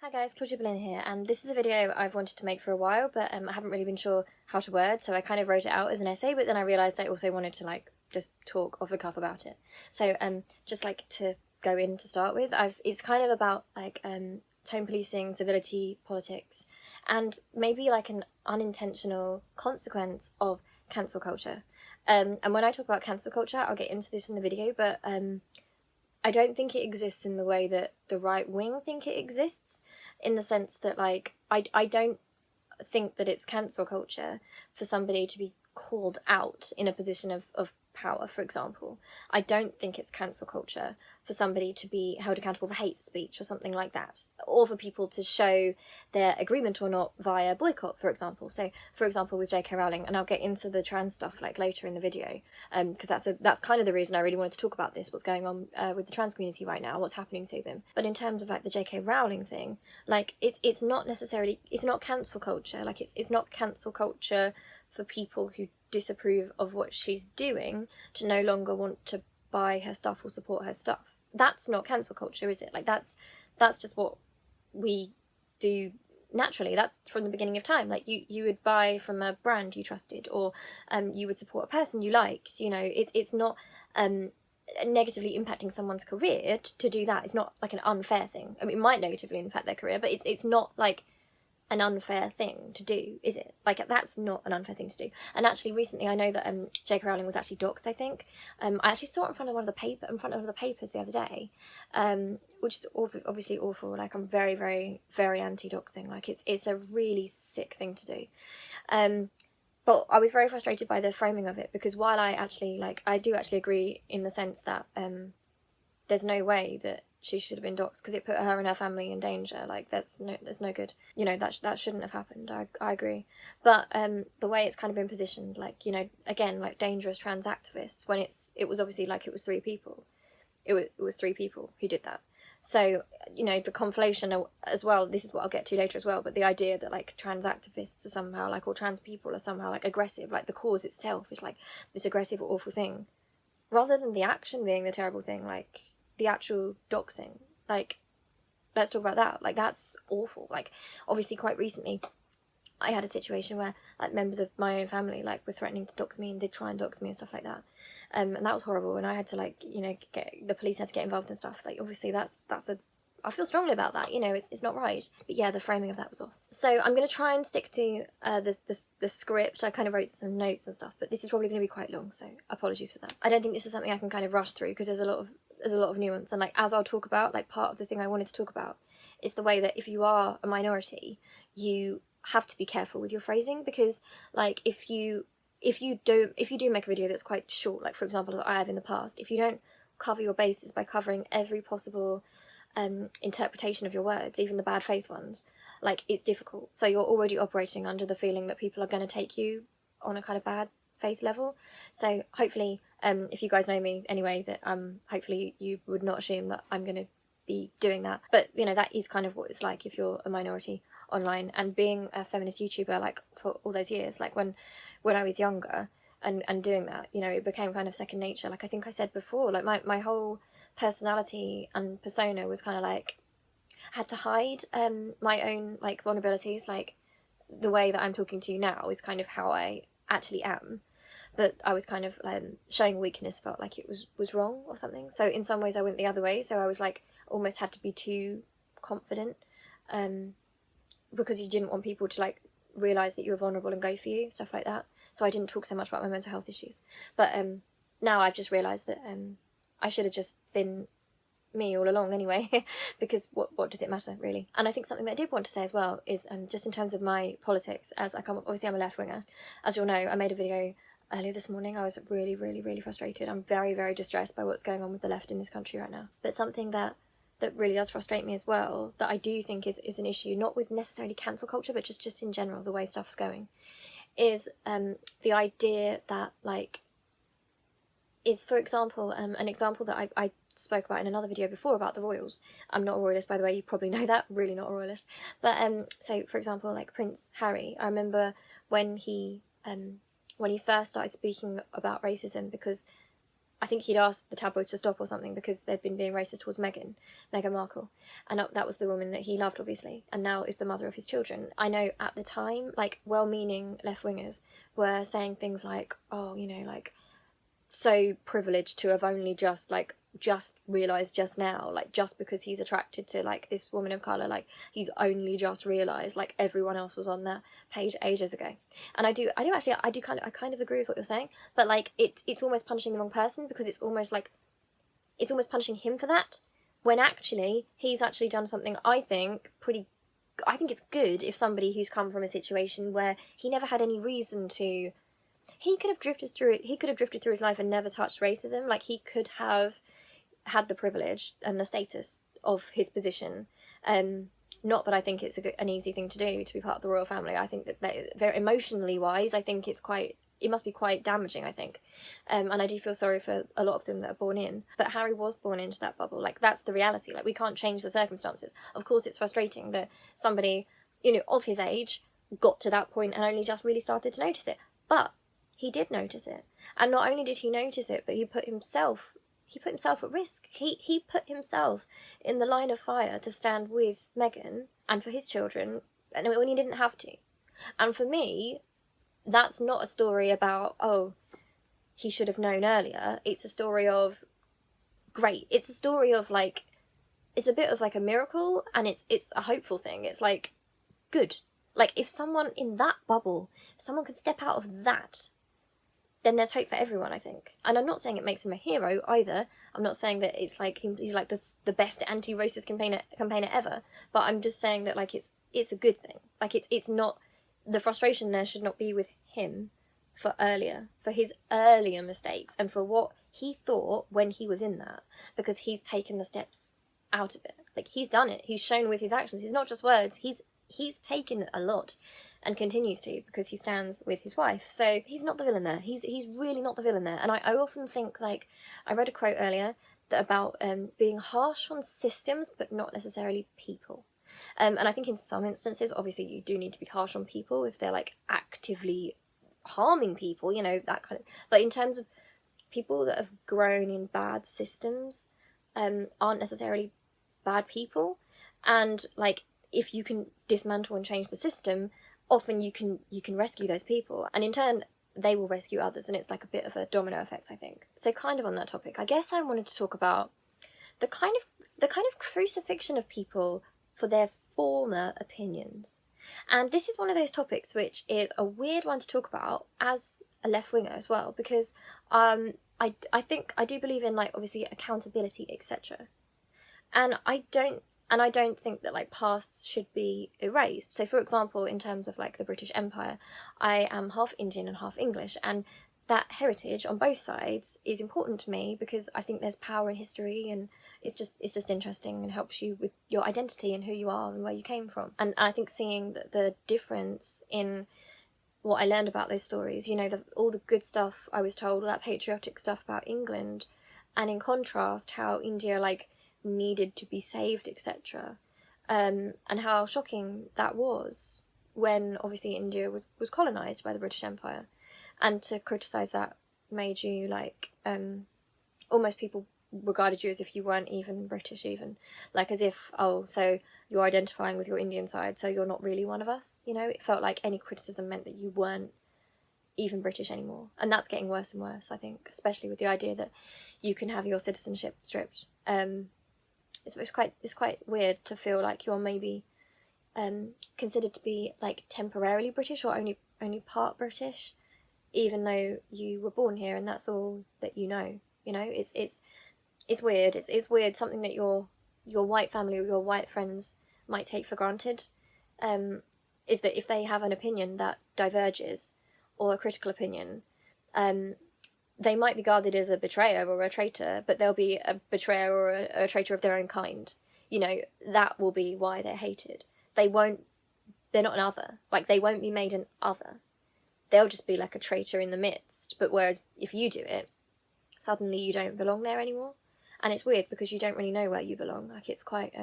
Hi guys, Claudia Boleyn here, and this is a video I've wanted to make for a while, but I haven't really been sure how to word, so I kind of wrote it out as an essay, but then I realised I also wanted to just talk off the cuff about it. So just to go in to start with, it's kind of about tone policing, civility, politics, and maybe an unintentional consequence of cancel culture. And when I talk about cancel culture, I'll get into this in the video, but I don't think it exists in the way that the right wing think it exists, in the sense that I don't think that it's cancel culture for somebody to be called out in a position of power, for example. I don't think it's cancel culture for somebody to be held accountable for hate speech or something like that, or for people to show their agreement or not via boycott, for example. So, for example, with J.K. Rowling, and I'll get into the trans stuff later in the video, because that's kind of the reason I really wanted to talk about this, what's going on with the trans community right now, what's happening to them. But in terms of the J.K. Rowling thing, it's not necessarily, it's not cancel culture. It's not cancel culture for people who disapprove of what she's doing to no longer want to buy her stuff or support her stuff. That's not cancel culture, is it? That's just what we do naturally. That's from the beginning of time. You would buy from a brand you trusted, or you would support a person you liked. It's not negatively impacting someone's career to do that. It's not an unfair thing. I mean, it might negatively impact their career, but it's not an unfair thing to do, is it? That's not an unfair thing to do. And actually, recently, I know that J.K. Rowling was actually doxxed, I think. I actually saw it in front of one of the papers the other day, which is obviously awful. I'm very, very, very anti-doxing. It's a really sick thing to do. But I was very frustrated by the framing of it, because while I actually, I do actually agree in the sense that there's no way that she should have been doxxed, because it put her and her family in danger. That's no good. That shouldn't have happened. I agree. But the way it's kind of been positioned, again, dangerous trans activists, when it was obviously it was three people. It was three people who did that. So, the conflation as well, this is what I'll get to later as well, but the idea that trans activists are somehow or trans people are somehow aggressive, the cause itself is this aggressive or awful thing, rather than the action being the terrible thing, the actual doxing. Let's talk about that. That's awful. Obviously quite recently I had a situation where members of my own family were threatening to dox me and did try and dox me and stuff like that. And that was horrible, and I had to get the police had to get involved and stuff. Obviously I feel strongly about that, it's not right. But yeah, the framing of that was off. So I'm going to try and stick to the script. I kind of wrote some notes and stuff, but this is probably going to be quite long, so apologies for that. I don't think this is something I can kind of rush through, because there's a lot of nuance, and as I'll talk about, part of the thing I wanted to talk about is the way that if you are a minority, you have to be careful with your phrasing, because if you do make a video that's quite short, for example, as I have in the past, if you don't cover your bases by covering every possible interpretation of your words, even the bad faith ones, it's difficult. So you're already operating under the feeling that people are going to take you on a kind of bad faith level. So hopefully, if you guys know me anyway, that hopefully you would not assume that I'm going to be doing that. But that is kind of what it's like if you're a minority online. And being a feminist YouTuber for all those years, when I was younger and doing that, it became kind of second nature. I think I said before, my whole personality and persona was kind of had to hide my own vulnerabilities. The way that I'm talking to you now is kind of how I actually am, but I was kind of showing weakness, felt like it was wrong or something. So in some ways I went the other way, so I was almost had to be too confident, because you didn't want people to realise that you were vulnerable and go for you, stuff like that. So I didn't talk so much about my mental health issues. But now I've just realised that I should have just been me all along anyway, because what does it matter, really? And I think something that I did want to say as well is just in terms of my politics, as obviously I'm a left-winger. As you'll know, I made a video earlier this morning. I was really, really, really frustrated. I'm very, very distressed by what's going on with the left in this country right now. But something that really does frustrate me as well, that I do think is an issue, not with necessarily cancel culture, but just in general, the way stuff's going, is the idea that is, for example, an example that I spoke about in another video before about the royals. I'm not a royalist, by the way, you probably know that, really not a royalist. But so for example, Prince Harry, I remember when he first started speaking about racism, because I think he'd asked the tabloids to stop or something because they'd been being racist towards Meghan Markle. And that was the woman that he loved, obviously, and now is the mother of his children. I know at the time, like, well-meaning left-wingers were saying things like, oh, you know, like, so privileged to have only just realised just now, like, just because he's attracted to, like, this woman of colour, like, he's only just realised, like, everyone else was on that page ages ago. And I kind of agree with what you're saying, but, like, it's almost punishing the wrong person, because it's almost punishing him for that, when actually he's actually done something, I think it's good if somebody who's come from a situation where he never had any reason to. He could have drifted through his life and never touched racism. Like, he could have had the privilege and the status of his position. Not that I think it's an easy thing to do, to be part of the royal family. I think that very emotionally wise, I think it must be quite damaging, I think. And I do feel sorry for a lot of them that are born in. But Harry was born into that bubble. Like, that's the reality. Like, we can't change the circumstances. Of course, it's frustrating that somebody, you know, of his age got to that point and only just really started to notice it. But he did notice it. And not only did he notice it, but he put himself at risk. He put himself in the line of fire to stand with Meghan and for his children, and when he didn't have to. And for me, that's not a story about, oh, he should have known earlier. It's a story of, great. It's a story of, like, it's a bit of, like, a miracle, and it's a hopeful thing. It's, like, good. Like, if someone in that bubble, if someone could step out of that, then there's hope for everyone, I think. And I'm not saying it makes him a hero either. I'm not saying that it's like he's like the best anti-racist campaigner ever. But I'm just saying that, like, it's a good thing. Like, it's not, the frustration there should not be with him for his earlier mistakes and for what he thought when he was in that, because he's taken the steps out of it. Like, he's done it. He's shown with his actions. It's not just words. He's taken a lot. And continues to, because he stands with his wife. So he's not the villain there. He's really not the villain there. And I often think, like, I read a quote earlier about being harsh on systems, but not necessarily people. And I think in some instances, obviously, you do need to be harsh on people if they're, like, actively harming people, you know, that kind of. But in terms of people that have grown in bad systems, aren't necessarily bad people. And, like, if you can dismantle and change the system, often you can rescue those people, and in turn they will rescue others, and it's like a bit of a domino effect, I think. So kind of on that topic, I guess I wanted to talk about the kind of crucifixion of people for their former opinions. And this is one of those topics which is a weird one to talk about as a left-winger as well, because I do believe in, like, obviously accountability, etc. And I don't think that, like, pasts should be erased. So, for example, in terms of, like, the British Empire, I am half Indian and half English, and that heritage on both sides is important to me because I think there's power in history, and it's just interesting and helps you with your identity and who you are and where you came from. And I think seeing the difference in what I learned about those stories, you know, all the good stuff I was told, all that patriotic stuff about England, and in contrast how India, like, needed to be saved, etc. And how shocking that was when obviously India was colonised by the British Empire, and to criticise that made you, like, almost people regarded you as if you weren't even British, even, like, as if, oh, so you're identifying with your Indian side, so you're not really one of us, you know. It felt like any criticism meant that you weren't even British anymore, and that's getting worse and worse, I think, especially with the idea that you can have your citizenship stripped. It's quite weird to feel like you're maybe considered to be, like, temporarily British or only part British, even though you were born here and that's all that you know. You know, it's weird. It's weird. Something that your white family or your white friends might take for granted, is that if they have an opinion that diverges, or a critical opinion, they might be guarded as a betrayer or a traitor, but they'll be a betrayer or a traitor of their own kind. You know, that will be why they're hated. They're not an other. Like, they won't be made an other. They'll just be like a traitor in the midst. But whereas if you do it, suddenly you don't belong there anymore. And it's weird because you don't really know where you belong. Like, it's quite,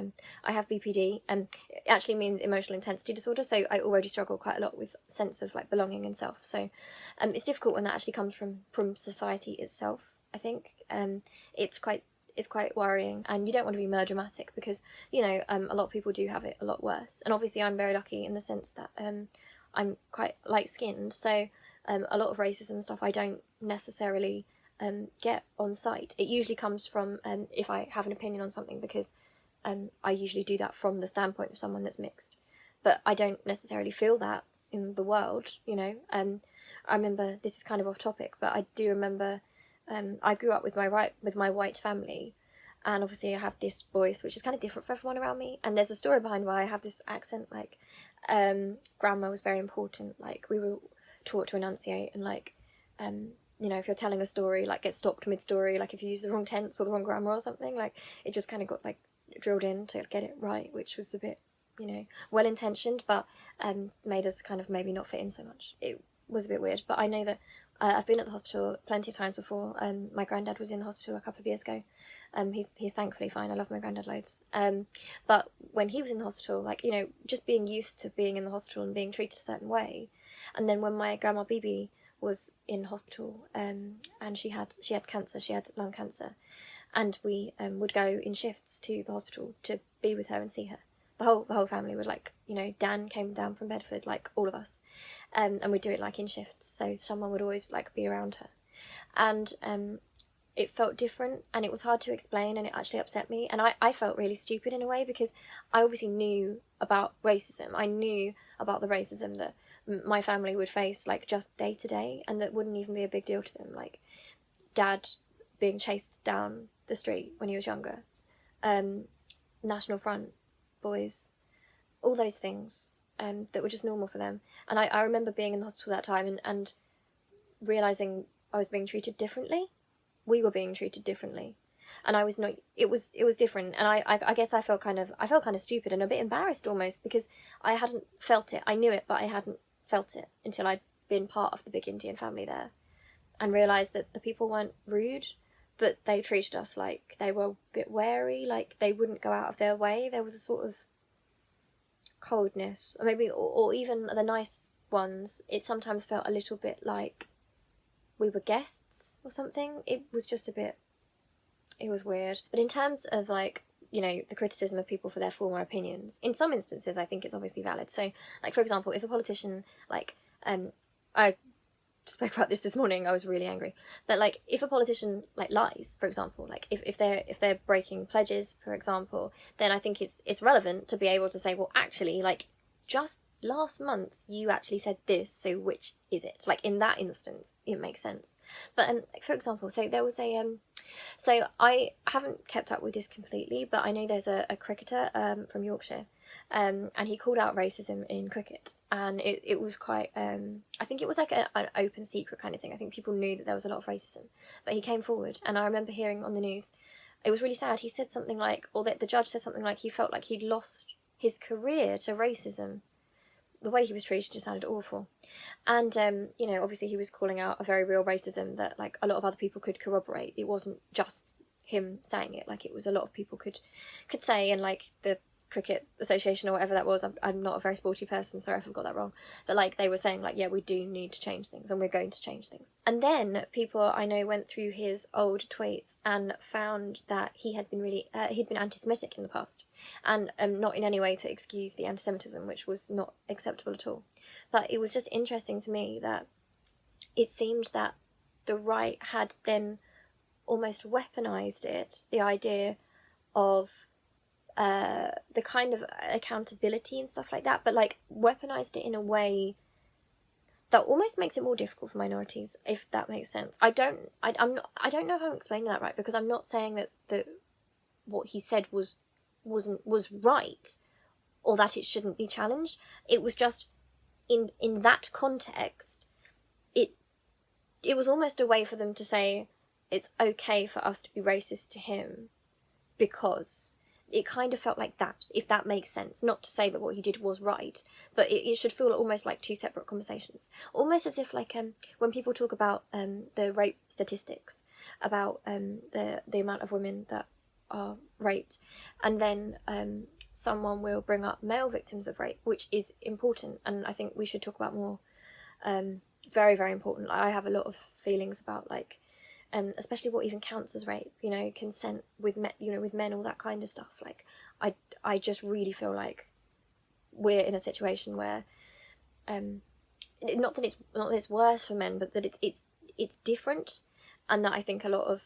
I have BPD, and it actually means emotional intensity disorder, so I already struggle quite a lot with sense of, like, belonging and self. So it's difficult when that actually comes from society itself. I think it's quite worrying, and you don't want to be melodramatic because, you know, a lot of people do have it a lot worse. And obviously I'm very lucky in the sense that I'm quite light-skinned, so a lot of racism stuff I don't necessarily get on sight. It usually comes from if I have an opinion on something, because I usually do that from the standpoint of someone that's mixed. But I don't necessarily feel that in the world, you know. I remember, this is kind of off topic, but I do remember I grew up with my white family, and obviously I have this voice which is kind of different for everyone around me. And there's a story behind why I have this accent. Like, grammar was very important. Like, we were taught to enunciate, and like, you know, if you're telling a story, like, get stopped mid-story, like if you use the wrong tense or the wrong grammar or something, like, it just kind of got like drilled in to get it right, which was a bit, you know, well-intentioned, but made us kind of maybe not fit in so much. It was a bit weird, but I know that I've been at the hospital plenty of times before. My granddad was in the hospital a couple of years ago. He's thankfully fine. I love my granddad loads. But when he was in the hospital, like, you know, just being used to being in the hospital and being treated a certain way, and then when my grandma Bibi was in hospital, and she had cancer, she had lung cancer, and we would go in shifts to the hospital to be with her and see her. The whole family would, like, you know, Dan came down from Bedford, like all of us, and we'd do it like in shifts, so someone would always like be around her, and it felt different, and it was hard to explain, and it actually upset me, and I felt really stupid in a way, because I obviously knew about racism. I knew about the racism that my family would face, like, just day to day, and that wouldn't even be a big deal to them, like Dad being chased down the street when he was younger, National Front boys, all those things that were just normal for them. And I remember being in the hospital that time and realising I was being treated differently. We were being treated differently. And I was not, it was different. And I guess I felt kind of stupid and a bit embarrassed almost, because I hadn't felt it. I knew it, but I hadn't felt it until I'd been part of the big Indian family there, and realised that the people weren't rude, but they treated us like they were a bit wary, like they wouldn't go out of their way. There was a sort of coldness, or maybe, or even the nice ones, it sometimes felt a little bit like we were guests or something. It was just a bit, it was weird. But in terms of, like, you know, the criticism of people for their former opinions, in some instances I think it's obviously valid. So, like, for example, if a politician, like, I spoke about this morning, I was really angry, but like, if a politician, like, lies, for example, like if they're breaking pledges, for example, then I think it's relevant to be able to say, well, actually, like, just last month you actually said this, so which is it? Like, in that instance it makes sense. But for example, so there was a so I haven't kept up with this completely, but I know there's a cricketer from Yorkshire, and he called out racism in cricket, and it was quite, I think it was like an open secret kind of thing. I think people knew that there was a lot of racism, but he came forward, and I remember hearing on the news, it was really sad, he said something like, or that the judge said something like, he felt like he'd lost his career to racism. The way he was treated just sounded awful. And, you know, obviously he was calling out a very real racism that, like, a lot of other people could corroborate. It wasn't just him saying it, like, it was a lot of people could say, and, like, the Cricket Association or whatever that was, I'm not a very sporty person, sorry if I've got that wrong, but, like, they were saying, like, yeah, we do need to change things, and we're going to change things. And then people I know went through his old tweets and found that he had been really, he'd been anti-Semitic in the past, and not in any way to excuse the anti-Semitism, which was not acceptable at all. But it was just interesting to me that it seemed that the right had then almost weaponised it, the idea of the kind of accountability and stuff like that, but, like, weaponised it in a way that almost makes it more difficult for minorities, if that makes sense. I don't know if I'm explaining that right, because I'm not saying that what he said was right, or that it shouldn't be challenged. It was just in that context, it was almost a way for them to say it's okay for us to be racist to him, because it kind of felt like that, if that makes sense. Not to say that what he did was right, but it should feel almost like two separate conversations. Almost as if, like, when people talk about the rape statistics, about the amount of women that are raped, and then someone will bring up male victims of rape, which is important, and I think we should talk about more. Very, very important. I have a lot of feelings about, like, especially what even counts as rape, you know, consent with with men, all that kind of stuff. Like, I just really feel like we're in a situation where, not that it's worse for men, but that it's different, and that I think a lot of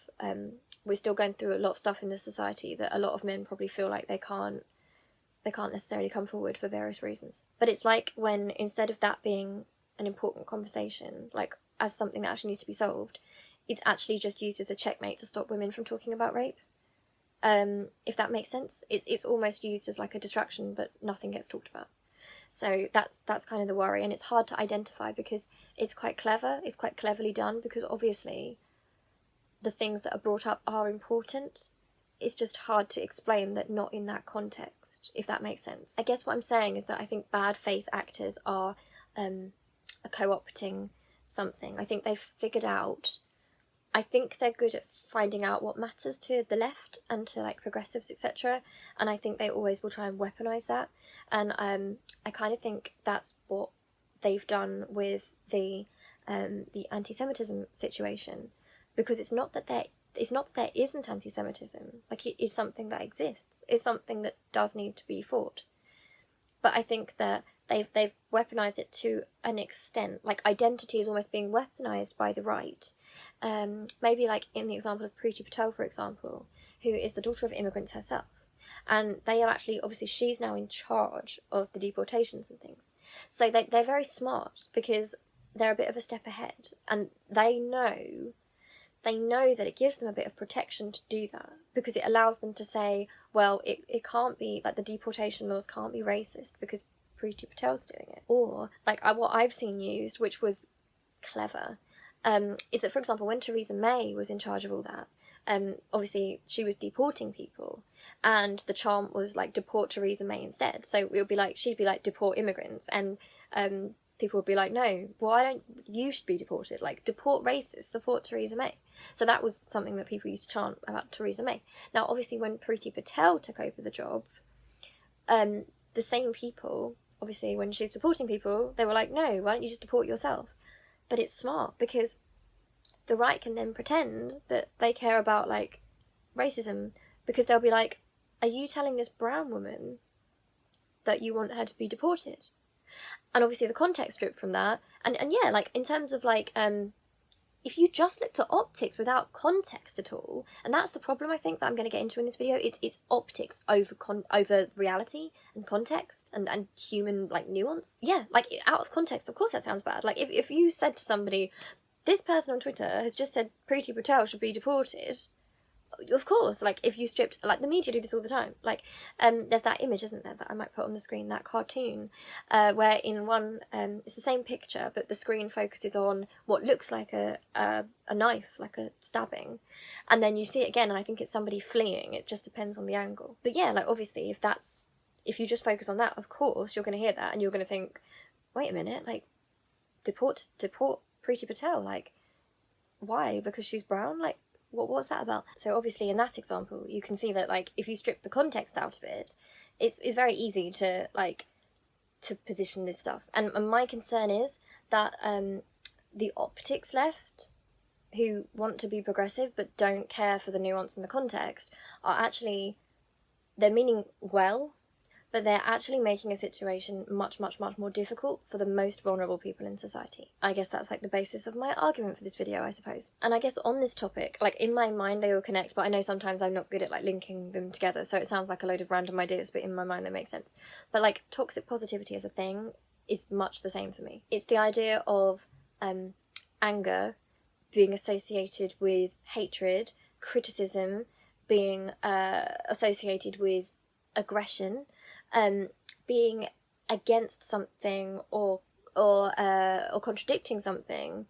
we're still going through a lot of stuff in this society that a lot of men probably feel like they can't necessarily come forward for various reasons. But it's like when, instead of that being an important conversation, like as something that actually needs to be solved, it's actually just used as a checkmate to stop women from talking about rape. If that makes sense. It's almost used as like a distraction, but nothing gets talked about. So that's kind of the worry, and it's hard to identify because it's quite clever. It's quite cleverly done because obviously the things that are brought up are important. It's just hard to explain that not in that context, if that makes sense. I guess what I'm saying is that I think bad faith actors are co-opting something. I think they've figured out, I think they're good at finding out what matters to the left and to like progressives, etc. And I think they always will try and weaponize that. And I kind of think that's what they've done with the anti-Semitism situation, because it's not that there isn't anti-Semitism. Like, it is something that exists. It's something that does need to be fought. But I think that they've weaponized it to an extent. Like, identity is almost being weaponized by the right. Maybe like in the example of Priti Patel, for example, who is the daughter of immigrants herself. And they are actually, obviously, she's now in charge of the deportations and things. So they're very smart because they're a bit of a step ahead. And they know that it gives them a bit of protection to do that, because it allows them to say, well, it can't be, like, the deportation laws can't be racist because Priti Patel's doing it. Or, like, what I've seen used, which was clever, is that, for example, when Theresa May was in charge of all that, obviously she was deporting people, and the chant was, like, deport Theresa May instead. So it would be like, she'd be like, deport immigrants, and people would be like, no, why don't you should be deported? Like, deport racists, support Theresa May. So that was something that people used to chant about Theresa May. Now, obviously, when Priti Patel took over the job, the same people, obviously, when she's deporting people, they were like, no, why don't you just deport yourself? But it's smart, because the right can then pretend that they care about, like, racism, because they'll be like, are you telling this brown woman that you want her to be deported? And obviously the context stripped from that, and yeah, like, in terms of, like, if you just looked at optics without context at all, and that's the problem I think that I'm going to get into in this video, it's optics over reality and context and human, like, nuance. Yeah, like, out of context, of course that sounds bad. Like, if you said to somebody, this person on Twitter has just said Priti Patel should be deported, of course, like, if you stripped, like, the media do this all the time. Like, there's that image, isn't there, that I might put on the screen, that cartoon, where in one, it's the same picture, but the screen focuses on what looks like a knife, like a stabbing, and then you see it again, and I think it's somebody fleeing. It just depends on the angle. But yeah, like, obviously, if you just focus on that, of course, you're going to hear that, and you're going to think, wait a minute, like, deport Priti Patel, like, why? Because she's brown? Like, what's that about? So obviously in that example, you can see that, like, if you strip the context out of it, it's very easy to, like, to position this stuff. And my concern is that the optics left, who want to be progressive but don't care for the nuance and the context, are actually, they're meaning well, but they're actually making a situation much, much, much more difficult for the most vulnerable people in society. I guess that's, like, the basis of my argument for this video, I suppose. And I guess on this topic, like, in my mind they all connect, but I know sometimes I'm not good at, like, linking them together, so it sounds like a load of random ideas, but in my mind they make sense. But, like, toxic positivity as a thing is much the same for me. It's the idea of anger being associated with hatred, criticism being associated with aggression, being against something or contradicting something,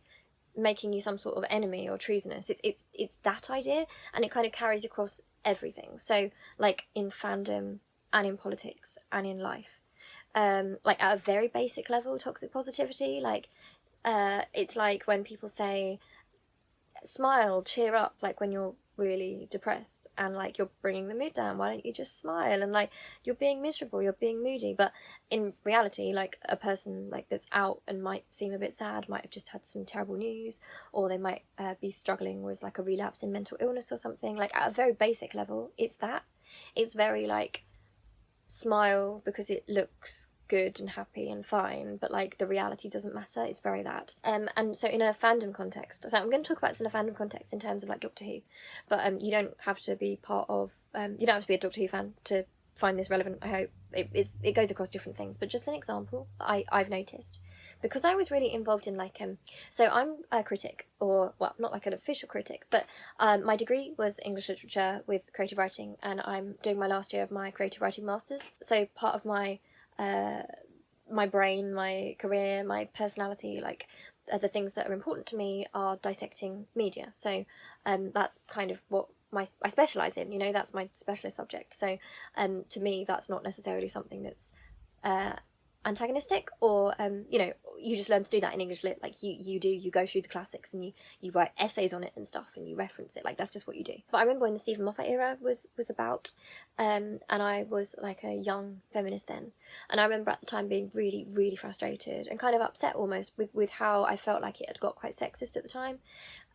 making you some sort of enemy or treasonous. It's that idea, and it kind of carries across everything. So, like, in fandom and in politics and in life, like, at a very basic level, toxic positivity, like, it's like when people say, smile, cheer up, like, when you're really depressed and like you're bringing the mood down, why don't you just smile, and like you're being miserable, you're being moody. But in reality, like a person like that's out and might seem a bit sad might have just had some terrible news, or they might be struggling with like a relapse in mental illness or something. Like at a very basic level, it's very like smile because it looks good and happy and fine, but like the reality doesn't matter. It's very that. And so in a fandom context, so I'm going to talk about this in a fandom context in terms of like Doctor Who, but you don't have to be part of you don't have to be a Doctor Who fan to find this relevant. I hope it goes across different things, but just an example I've noticed, because I was really involved in like so I'm a critic, or well, not like an official critic, but my degree was English literature with creative writing, and I'm doing my last year of my creative writing masters. So part of my my brain, my career, my personality, like the things that are important to me are dissecting media. So that's kind of what I specialise in, you know, that's my specialist subject. So to me, that's not necessarily something that's antagonistic, or you know, you just learn to do that in English lit. Like you go through the classics and you write essays on it and stuff, and you reference it. Like that's just what you do. But I remember when the Stephen Moffat era was about, and I was like a young feminist then, and I remember at the time being really, really frustrated and kind of upset almost with how I felt like it had got quite sexist at the time.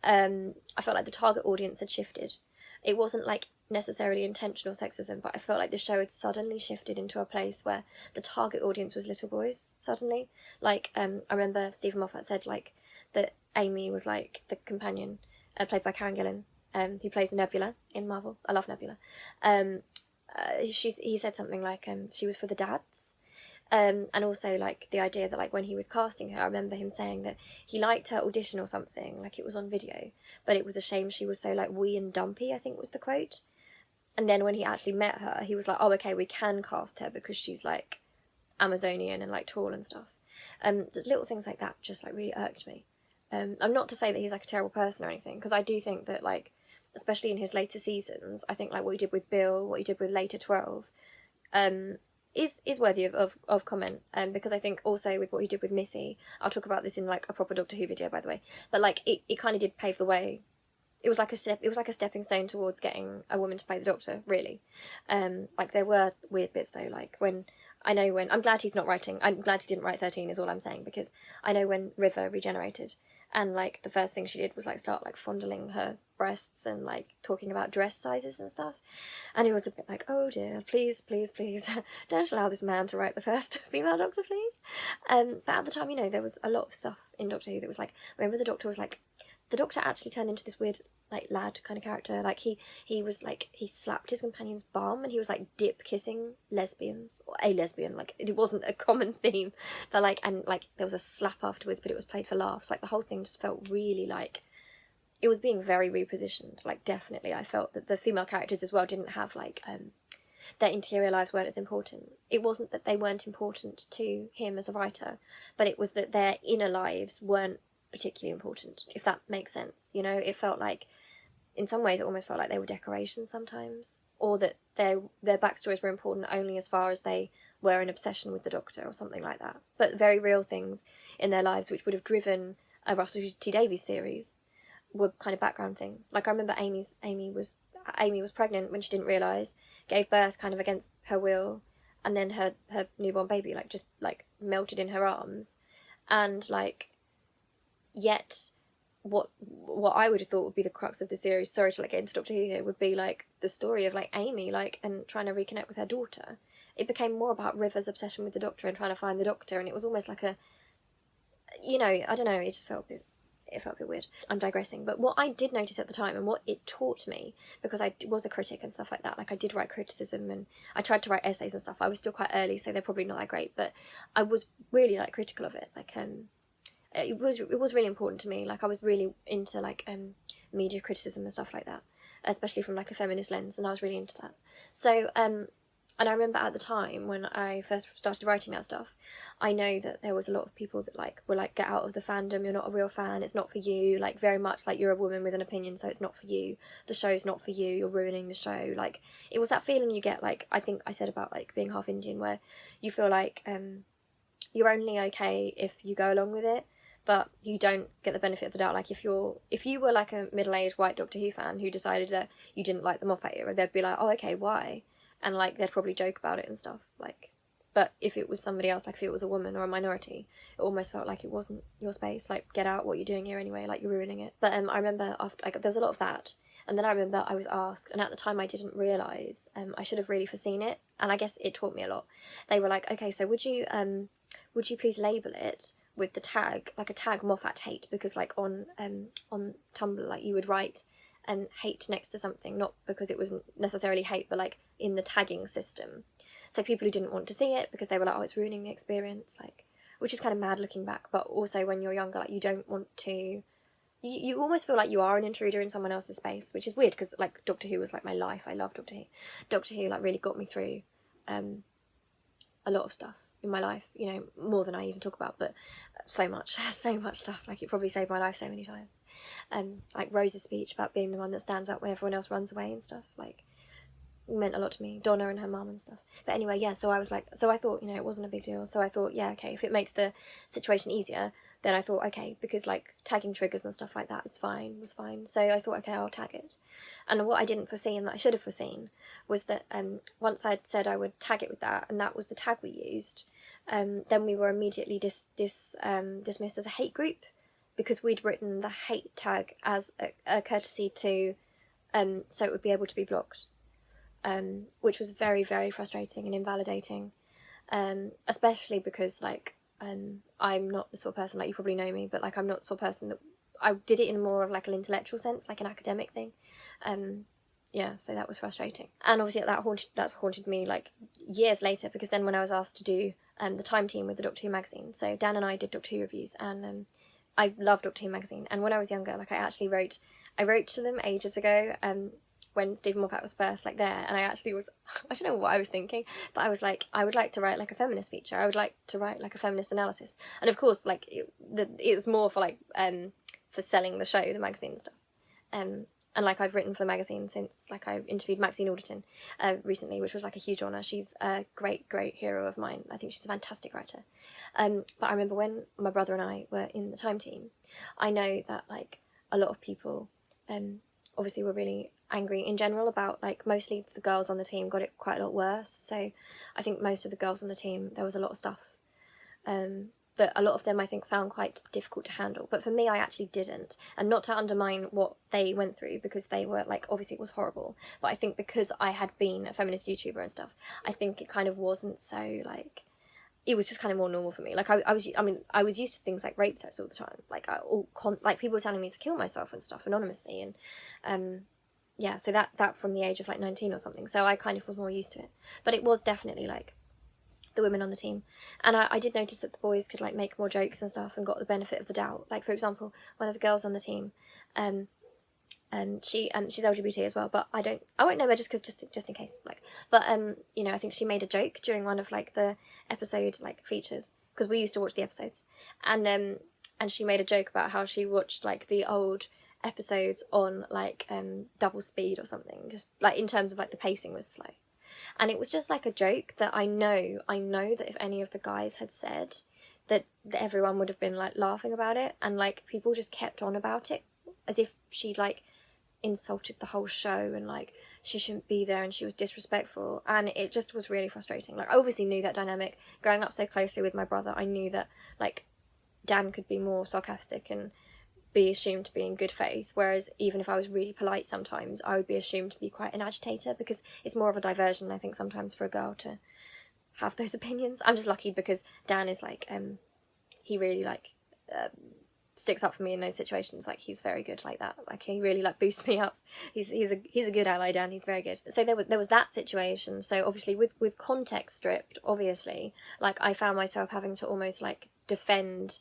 I felt like the target audience had shifted. It wasn't like necessarily intentional sexism, but I felt like the show had suddenly shifted into a place where the target audience was little boys suddenly. Like I remember Stephen Moffat said like that Amy was like the companion, played by Karen Gillan, who plays Nebula in Marvel. I love Nebula. He said something like she was for the dads. And also like the idea that like when he was casting her, I remember him saying that he liked her audition or something, like it was on video, but it was a shame she was so like wee and dumpy, I think was the quote. And then when he actually met her, he was like, oh, okay, we can cast her because she's like Amazonian and like tall and stuff. Little things like that just like really irked me. I'm not to say that he's like a terrible person or anything, because I do think that like, especially in his later seasons, I think like what he did with Bill, what he did with later 12, is worthy of comment, because I think also with what he did with Missy, I'll talk about this in like a proper Doctor Who video by the way, but like it kind of did pave the way. It was like a stepping stone towards getting a woman to play the Doctor, really. Like there were weird bits though, like when I'm glad he's not writing, I'm glad he didn't write 13 is all I'm saying, because I know when River regenerated and like the first thing she did was like start like fondling her breasts and like talking about dress sizes and stuff, and it was a bit like, oh dear, please don't allow this man to write the first female Doctor, please. But at the time, you know, there was a lot of stuff in Doctor Who that was like, remember the Doctor actually turned into this weird like lad kind of character. Like he was like, he slapped his companion's bum and he was like dip kissing lesbians, or a lesbian. Like it wasn't a common theme, but like, and like there was a slap afterwards, but it was played for laughs. Like the whole thing just felt really like it was being very repositioned. Like definitely I felt that the female characters as well didn't have like their interior lives weren't as important. It wasn't that they weren't important to him as a writer, but it was that their inner lives weren't particularly important, if that makes sense. You know, it felt like in some ways it almost felt like they were decorations sometimes, or that their backstories were important only as far as they were an obsession with the Doctor or something like that. But very real things in their lives which would have driven a Russell T Davies series were kind of background things. Like I remember Amy was pregnant when she didn't realise, gave birth kind of against her will, and then her newborn baby like just like melted in her arms, and like yet what I would have thought would be the crux of the series, sorry to like get into Doctor Who here, would be like the story of like Amy like and trying to reconnect with her daughter. It became more about River's obsession with the Doctor and trying to find the Doctor, and it was almost like a, you know, I don't know, it just felt a bit weird. I'm digressing, but what I did notice at the time and what it taught me, because I was a critic and stuff like that, like I did write criticism and I tried to write essays and stuff. I was still quite early, so they're probably not that great, but I was really like critical of it. Like it was really important to me. Like I was really into like media criticism and stuff like that, especially from like a feminist lens, and I was really into that. So and I remember at the time when I first started writing that stuff, I know that there was a lot of people that like were like, get out of the fandom, you're not a real fan, it's not for you, like very much like you're a woman with an opinion, so it's not for you, the show's not for you, you're ruining the show. Like it was that feeling you get, like I think I said about like being half Indian, where you feel like you're only okay if you go along with it, but you don't get the benefit of the doubt. Like, if you were like a middle-aged white Doctor Who fan who decided that you didn't like the Moffat era, they'd be like, oh, okay, why? And like, they'd probably joke about it and stuff, like. But if it was somebody else, like if it was a woman or a minority, it almost felt like it wasn't your space. Like, get out, what are you doing here anyway? Like, you're ruining it. But I remember after, like, there was a lot of that. And then I remember I was asked, and at the time I didn't realise, I should have really foreseen it. And I guess it taught me a lot. They were like, okay, so would you please label it with the tag, like a tag Moffat hate? Because like on Tumblr, like you would write hate next to something, not because it wasn't necessarily hate, but like in the tagging system. So people who didn't want to see it because they were like, oh, it's ruining the experience, like, which is kind of mad looking back. But also when you're younger, like, you don't want to, you almost feel like you are an intruder in someone else's space, which is weird because like Doctor Who was like my life. I love Doctor Who. Doctor Who like really got me through a lot of stuff in my life, you know, more than I even talk about, but so much stuff. Like, it probably saved my life so many times. Like Rose's speech about being the one that stands up when everyone else runs away and stuff, like, meant a lot to me. Donna and her mum and stuff. But anyway, yeah, so I was like, so I thought, you know, it wasn't a big deal. So I thought, yeah, okay, if it makes the situation easier, then I thought, okay, because like tagging triggers and stuff like that was fine. So I thought, okay, I'll tag it. And what I didn't foresee, and that I should have foreseen, was that once I'd said I would tag it with that, and that was the tag we used, then we were immediately dismissed as a hate group, because we'd written the hate tag as a courtesy to, so it would be able to be blocked. Which was very, very frustrating and invalidating, especially because, like, I'm not the sort of person, like, you probably know me, but, like, I'm not the sort of person that, I did it in more of, like, an intellectual sense, like an academic thing. Yeah, so that was frustrating. And obviously that's haunted me, like, years later, because then when I was asked to do the Time team with the Doctor Who magazine, so Dan and I did Doctor Who reviews, and I love Doctor Who magazine, and when I was younger, like, I wrote to them ages ago, when Stephen Moffat was first, like, there, and I actually was, I don't know what I was thinking, but I was like, I would like to write, like, a feminist feature. I would like to write, like, a feminist analysis. And of course, like, it was more for, like, for selling the show, the magazine and stuff. And, like, I've written for the magazine since, like, I've interviewed Maxine Alderton recently, which was, like, a huge honour. She's a great, great hero of mine. I think she's a fantastic writer. But I remember when my brother and I were in the Time team, I know that, like, a lot of people obviously were really angry in general about, like, mostly the girls on the team got it quite a lot worse. So I think most of the girls on the team, there was a lot of stuff that a lot of them I think found quite difficult to handle. But for me, I actually didn't. And not to undermine what they went through, because they were, like, obviously it was horrible. But I think because I had been a feminist YouTuber and stuff, I think it kind of wasn't so, like, it was just kind of more normal for me. Like, I was used to things like rape threats all the time. Like, like, people were telling me to kill myself and stuff anonymously. And yeah, so that from the age of, like, 19 or something. So I kind of was more used to it. But it was definitely, like, the women on the team. And I did notice that the boys could, like, make more jokes and stuff and got the benefit of the doubt. Like, for example, one of the girls on the team, she's LGBT as well, but I won't know her just in case, like, but you know, I think she made a joke during one of, like, the episode, like, features, because we used to watch the episodes, and she made a joke about how she watched, like, the old episodes on, like, double speed or something, just, like, in terms of, like, the pacing was slow. And it was just, like, a joke that I know that if any of the guys had said that everyone would have been, like, laughing about it, and, like, people just kept on about it as if she'd, like, insulted the whole show and, like, she shouldn't be there and she was disrespectful. And it just was really frustrating. Like, I obviously knew that dynamic. Growing up so closely with my brother, I knew that, like, Dan could be more sarcastic and be assumed to be in good faith, whereas even if I was really polite sometimes, I would be assumed to be quite an agitator, because it's more of a diversion, I think, sometimes for a girl to have those opinions. I'm just lucky because Dan is, like, he really, like, sticks up for me in those situations. Like, he's very good like that. Like, he really, like, boosts me up. He's a good ally, Dan. He's very good. So there was that situation. So obviously with context stripped, obviously, like, I found myself having to almost, like, defend,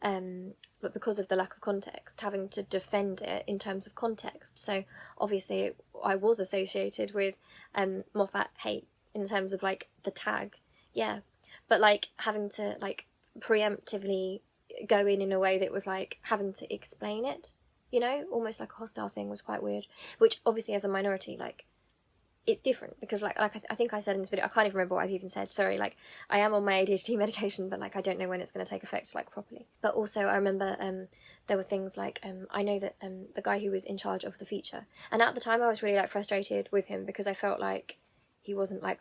but because of the lack of context, having to defend it in terms of context. So obviously I was associated with Moffat hate in terms of, like, the tag, yeah, but, like, having to, like, preemptively go in a way that was, like, having to explain it, you know, almost like a hostile thing, was quite weird. Which obviously as a minority, like, it's different, because, like I think I said in this video, I can't even remember what I've even said, sorry, like, I am on my ADHD medication, but, like, I don't know when it's going to take effect, like, properly. But also I remember there were things like, I know that the guy who was in charge of the feature, and at the time I was really like frustrated with him because I felt like he wasn't like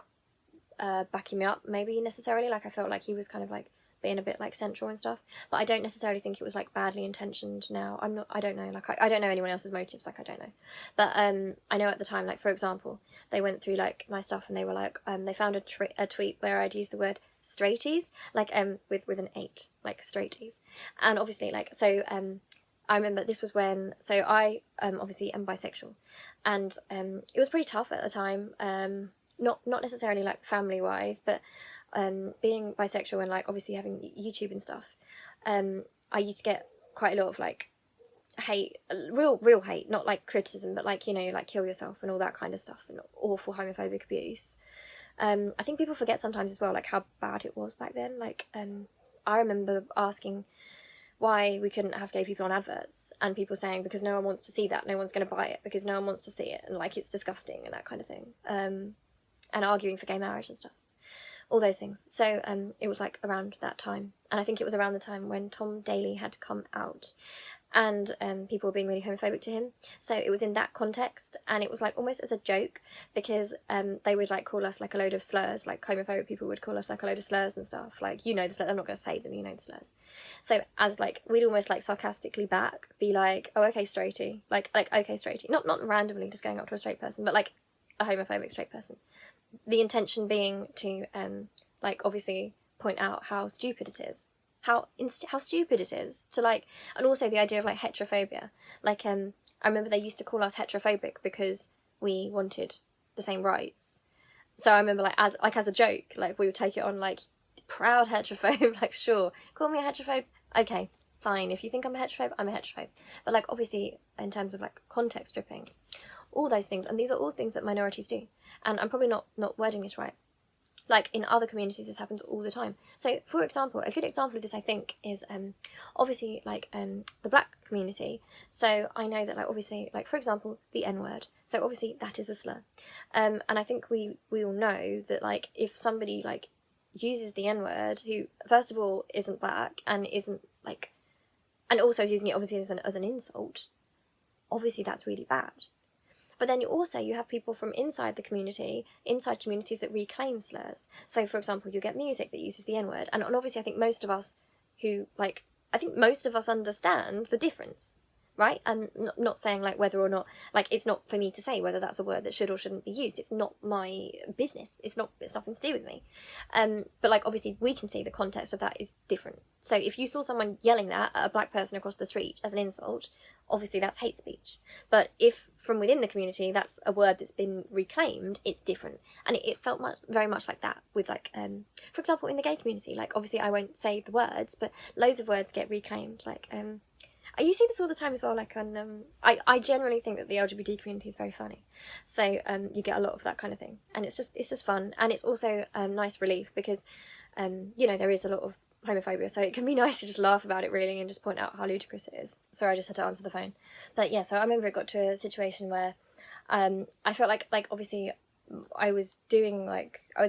backing me up maybe necessarily. Like I felt like he was kind of like being a bit like central and stuff, but I don't necessarily think it was like badly intentioned now. I don't know, like I don't know anyone else's motives, like I don't know. But I know at the time, like for example, they went through like my stuff and they were like, they found a tweet where I'd used the word straighties, like with an 8, like straighties. And obviously like, so I remember this was when, so I obviously am bisexual, and it was pretty tough at the time, not necessarily like family wise, but being bisexual and like obviously having YouTube and stuff, I used to get quite a lot of like hate, real hate, not like criticism, but like, you know, like kill yourself and all that kind of stuff, and awful homophobic abuse. I think people forget sometimes as well like how bad it was back then. Like I remember asking why we couldn't have gay people on adverts, and people saying because no one wants to see that, no one's going to buy it because no one wants to see it, and like it's disgusting and that kind of thing, and arguing for gay marriage and stuff, all those things. So it was like around that time, and I think it was around the time when Tom Daley had come out, and people were being really homophobic to him. So it was in that context, and it was like almost as a joke, because they would like call us like a load of slurs, like homophobic people would call us like a load of slurs and stuff, like, you know the slurs, I'm not going to say them, you know the slurs. So as like, we'd almost like sarcastically back be like, oh okay straighty, like okay straighty, not randomly just going up to a straight person, but like a homophobic straight person. The intention being to like obviously point out how stupid it is, how stupid it is to like, and also the idea of like heterophobia. Like I remember they used to call us heterophobic because we wanted the same rights. So I remember like as a joke, like we would take it on like, proud heterophobe, like sure, call me a heterophobe, okay, fine, if you think I'm a heterophobe, I'm a heterophobe. But like obviously in terms of like context stripping, all those things, and these are all things that minorities do, and I'm probably not wording this right. Like in other communities this happens all the time. So for example, a good example of this I think is obviously like the black community. So I know that like obviously like for example the N-word, so obviously that is a slur, and I think we all know that like if somebody like uses the N-word who first of all isn't black and isn't like, and also is using it obviously as an insult, obviously that's really bad. But then you have people from inside the community, inside communities that reclaim slurs. So, for example, you get music that uses the N-word. And obviously I think most of us understand the difference, right? I'm not saying, like, whether or not, like, it's not for me to say whether that's a word that should or shouldn't be used. It's not my business. It's nothing to do with me. But, like, obviously we can see the context of that is different. So if you saw someone yelling that at a black person across the street as an insult, obviously that's hate speech. But if from within the community that's a word that's been reclaimed, it's different. And it felt very much like that with like, for example, in the gay community, like obviously I won't say the words, but loads of words get reclaimed. Like, you see this all the time as well, like on, I generally think that the LGBT community is very funny. So you get a lot of that kind of thing. And it's just fun. And it's also nice relief because, you know, there is a lot of homophobia, so it can be nice to just laugh about it really and just point out how ludicrous it is. Sorry, I just had to answer the phone. But yeah, so I remember it got to a situation where I felt like obviously I was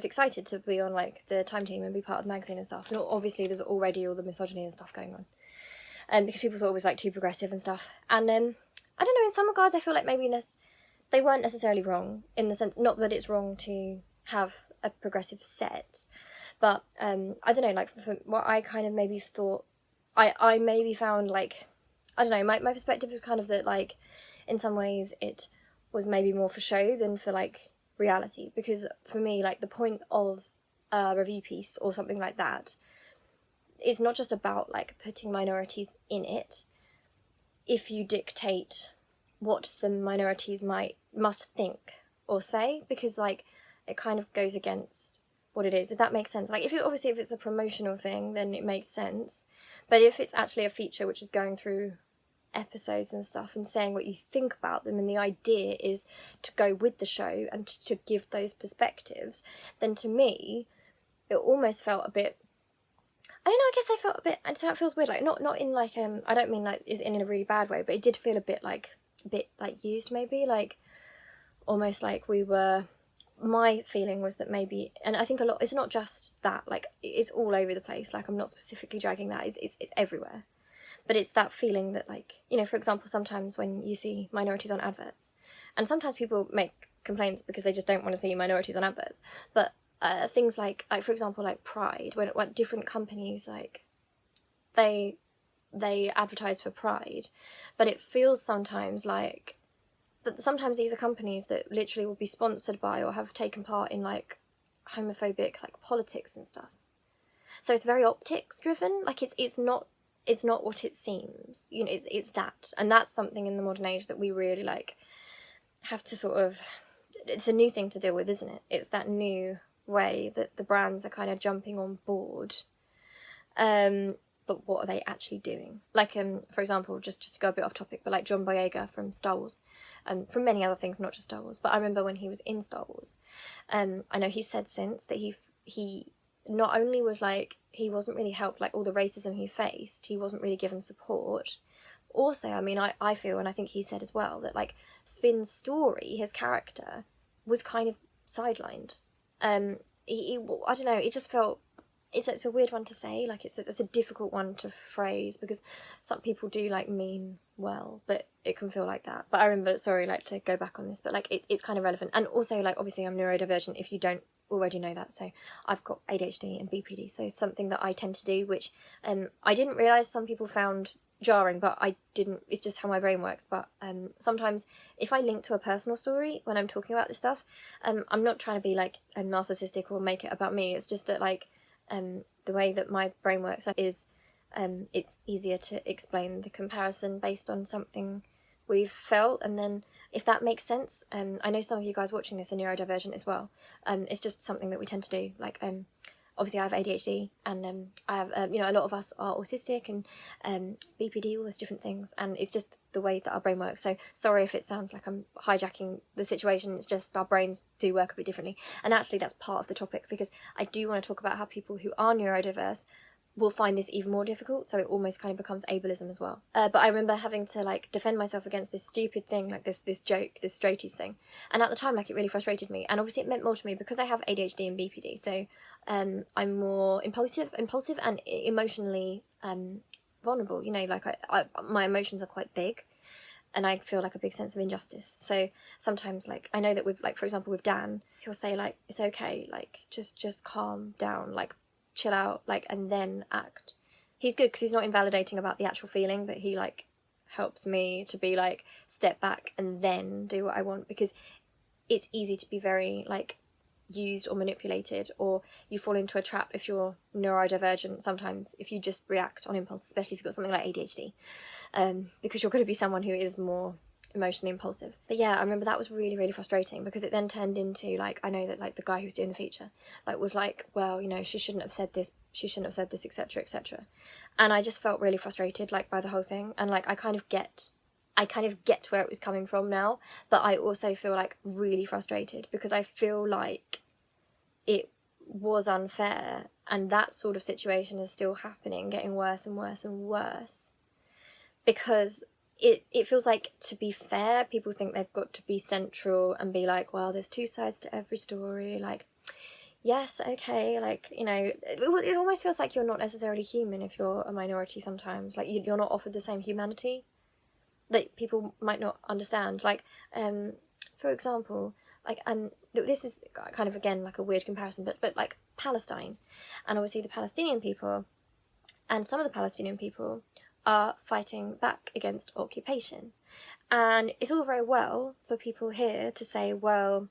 excited to be on like the Time team and be part of the magazine and stuff, and obviously there's already all the misogyny and stuff going on, because people thought it was like too progressive and stuff. And I don't know, in some regards I feel like maybe they weren't necessarily wrong, in the sense, not that it's wrong to have a progressive set, but I don't know, like for what I kind of maybe thought, I maybe found like, I don't know, my perspective was kind of that like in some ways it was maybe more for show than for like reality, because for me like the point of a review piece or something like that is not just about like putting minorities in it if you dictate what the minorities must think or say, because like it kind of goes against what it is, if that makes sense. Like if it's a promotional thing, then it makes sense. But if it's actually a feature which is going through episodes and stuff and saying what you think about them, and the idea is to go with the show and to give those perspectives, then to me it almost felt a bit, I don't know, I guess I felt a bit, and so it feels weird, like not in like I don't mean like is in a really bad way, but it did feel a bit like used, maybe like almost like we were my feeling was that maybe, and I think a lot, it's not just that, like, it's all over the place, like, I'm not specifically dragging that, it's everywhere. But it's that feeling that, like, you know, for example, sometimes when you see minorities on adverts, and sometimes people make complaints because they just don't want to see minorities on adverts, but things like for example, like Pride, when different companies, like, they advertise for Pride, but it feels sometimes like that sometimes these are companies that literally will be sponsored by or have taken part in, like, homophobic, like, politics and stuff. So it's very optics driven. Like, it's not what it seems. You know, it's that, and that's something in the modern age that we really, like, have to sort of. It's a new thing to deal with, isn't it? It's that new way that the brands are kind of jumping on board. But what are they actually doing? Like, for example, just to go a bit off topic, but like John Boyega from Star Wars, from many other things, not just Star Wars. But I remember when he was in Star Wars, I know he said since that he not only was, like, he wasn't really helped, like, all the racism he faced, he wasn't really given support. Also, I mean, I feel, and I think he said as well, that, like, Finn's story, his character, was kind of sidelined. He I don't know, it just felt, it's a weird one to say, like, it's a difficult one to phrase, because some people do, like, mean well, but it can feel like that. But I remember, sorry, like, to go back on this, but, like, it's kind of relevant. And also, like, obviously I'm neurodivergent, if you don't already know that, so I've got ADHD and BPD, so something that I tend to do, which I didn't realise some people found jarring, but I didn't, it's just how my brain works. But sometimes if I link to a personal story when I'm talking about this stuff, I'm not trying to be, like, a narcissistic or make it about me, it's just that, like, the way that my brain works is it's easier to explain the comparison based on something we've felt, and then if that makes sense. I know some of you guys watching this are neurodivergent as well. It's just something that we tend to do. Like, obviously I have ADHD, and I have, you know, a lot of us are autistic and BPD, all those different things, and it's just the way that our brain works. So sorry if it sounds like I'm hijacking the situation, it's just our brains do work a bit differently. And actually that's part of the topic, because I do want to talk about how people who are neurodiverse will find this even more difficult, so it almost kind of becomes ableism as well. But I remember having to, like, defend myself against this stupid thing, like this joke, this straighties thing. And at the time, like, it really frustrated me. And obviously it meant more to me because I have ADHD and BPD, so I'm more impulsive and emotionally vulnerable. You know, like, my emotions are quite big, and I feel like a big sense of injustice. So sometimes, like, I know that with, like, for example, with Dan, he'll say, like, it's okay, like, just calm down, like, chill out, like, and then act. He's good because he's not invalidating about the actual feeling, but he, like, helps me to be, like, step back and then do what I want, because it's easy to be very, like, used or manipulated, or you fall into a trap if you're neurodivergent sometimes, if you just react on impulse, especially if you've got something like ADHD, because you're going to be someone who is more emotionally impulsive. But yeah, I remember that was really, really frustrating, because it then turned into, like, I know that, like, the guy who was doing the feature, like, was like, well, you know, she shouldn't have said this, etc, etc. And I just felt really frustrated, like, by the whole thing. And, like, I kind of get where it was coming from now, but I also feel, like, really frustrated, because I feel like it was unfair, and that sort of situation is still happening, getting worse and worse and worse, because it feels like, to be fair, people think they've got to be central and be like, well, there's two sides to every story, like, yes, okay, like, you know, it almost feels like you're not necessarily human if you're a minority sometimes, like, you're not offered the same humanity that people might not understand. Like, for example, like, this is kind of, again, like, a weird comparison, but like, Palestine, and obviously the Palestinian people, and some of the Palestinian people are fighting back against occupation. And it's all very well for people here to say, well,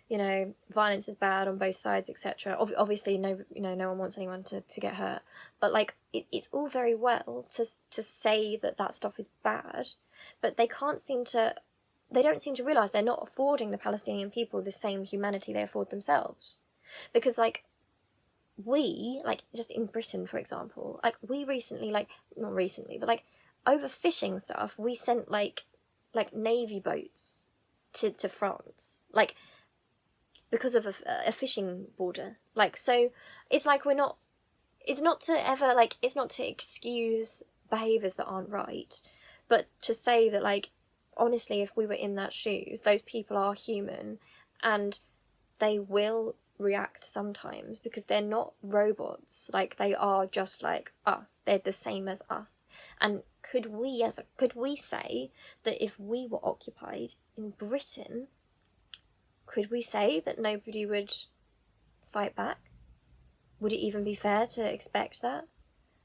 you know, violence is bad on both sides, etc. Obviously, no one wants anyone to get hurt. But, like, it's all very well to say that stuff is bad, but they don't seem to realise they're not affording the Palestinian people the same humanity they afford themselves. Because, like, we, like, just in Britain, for example, like, we recently, like, not recently, but, like, over fishing stuff, we sent, like navy boats to France, like, because of a fishing border. Like, so it's like, it's not to excuse behaviours that aren't right, but to say that, like, honestly, if we were in that shoes, those people are human, and they will react sometimes, because they're not robots. Like, they are just like us. They're the same as us. And could we say that if we were occupied in Britain, could we say that nobody would fight back? Would it even be fair to expect that?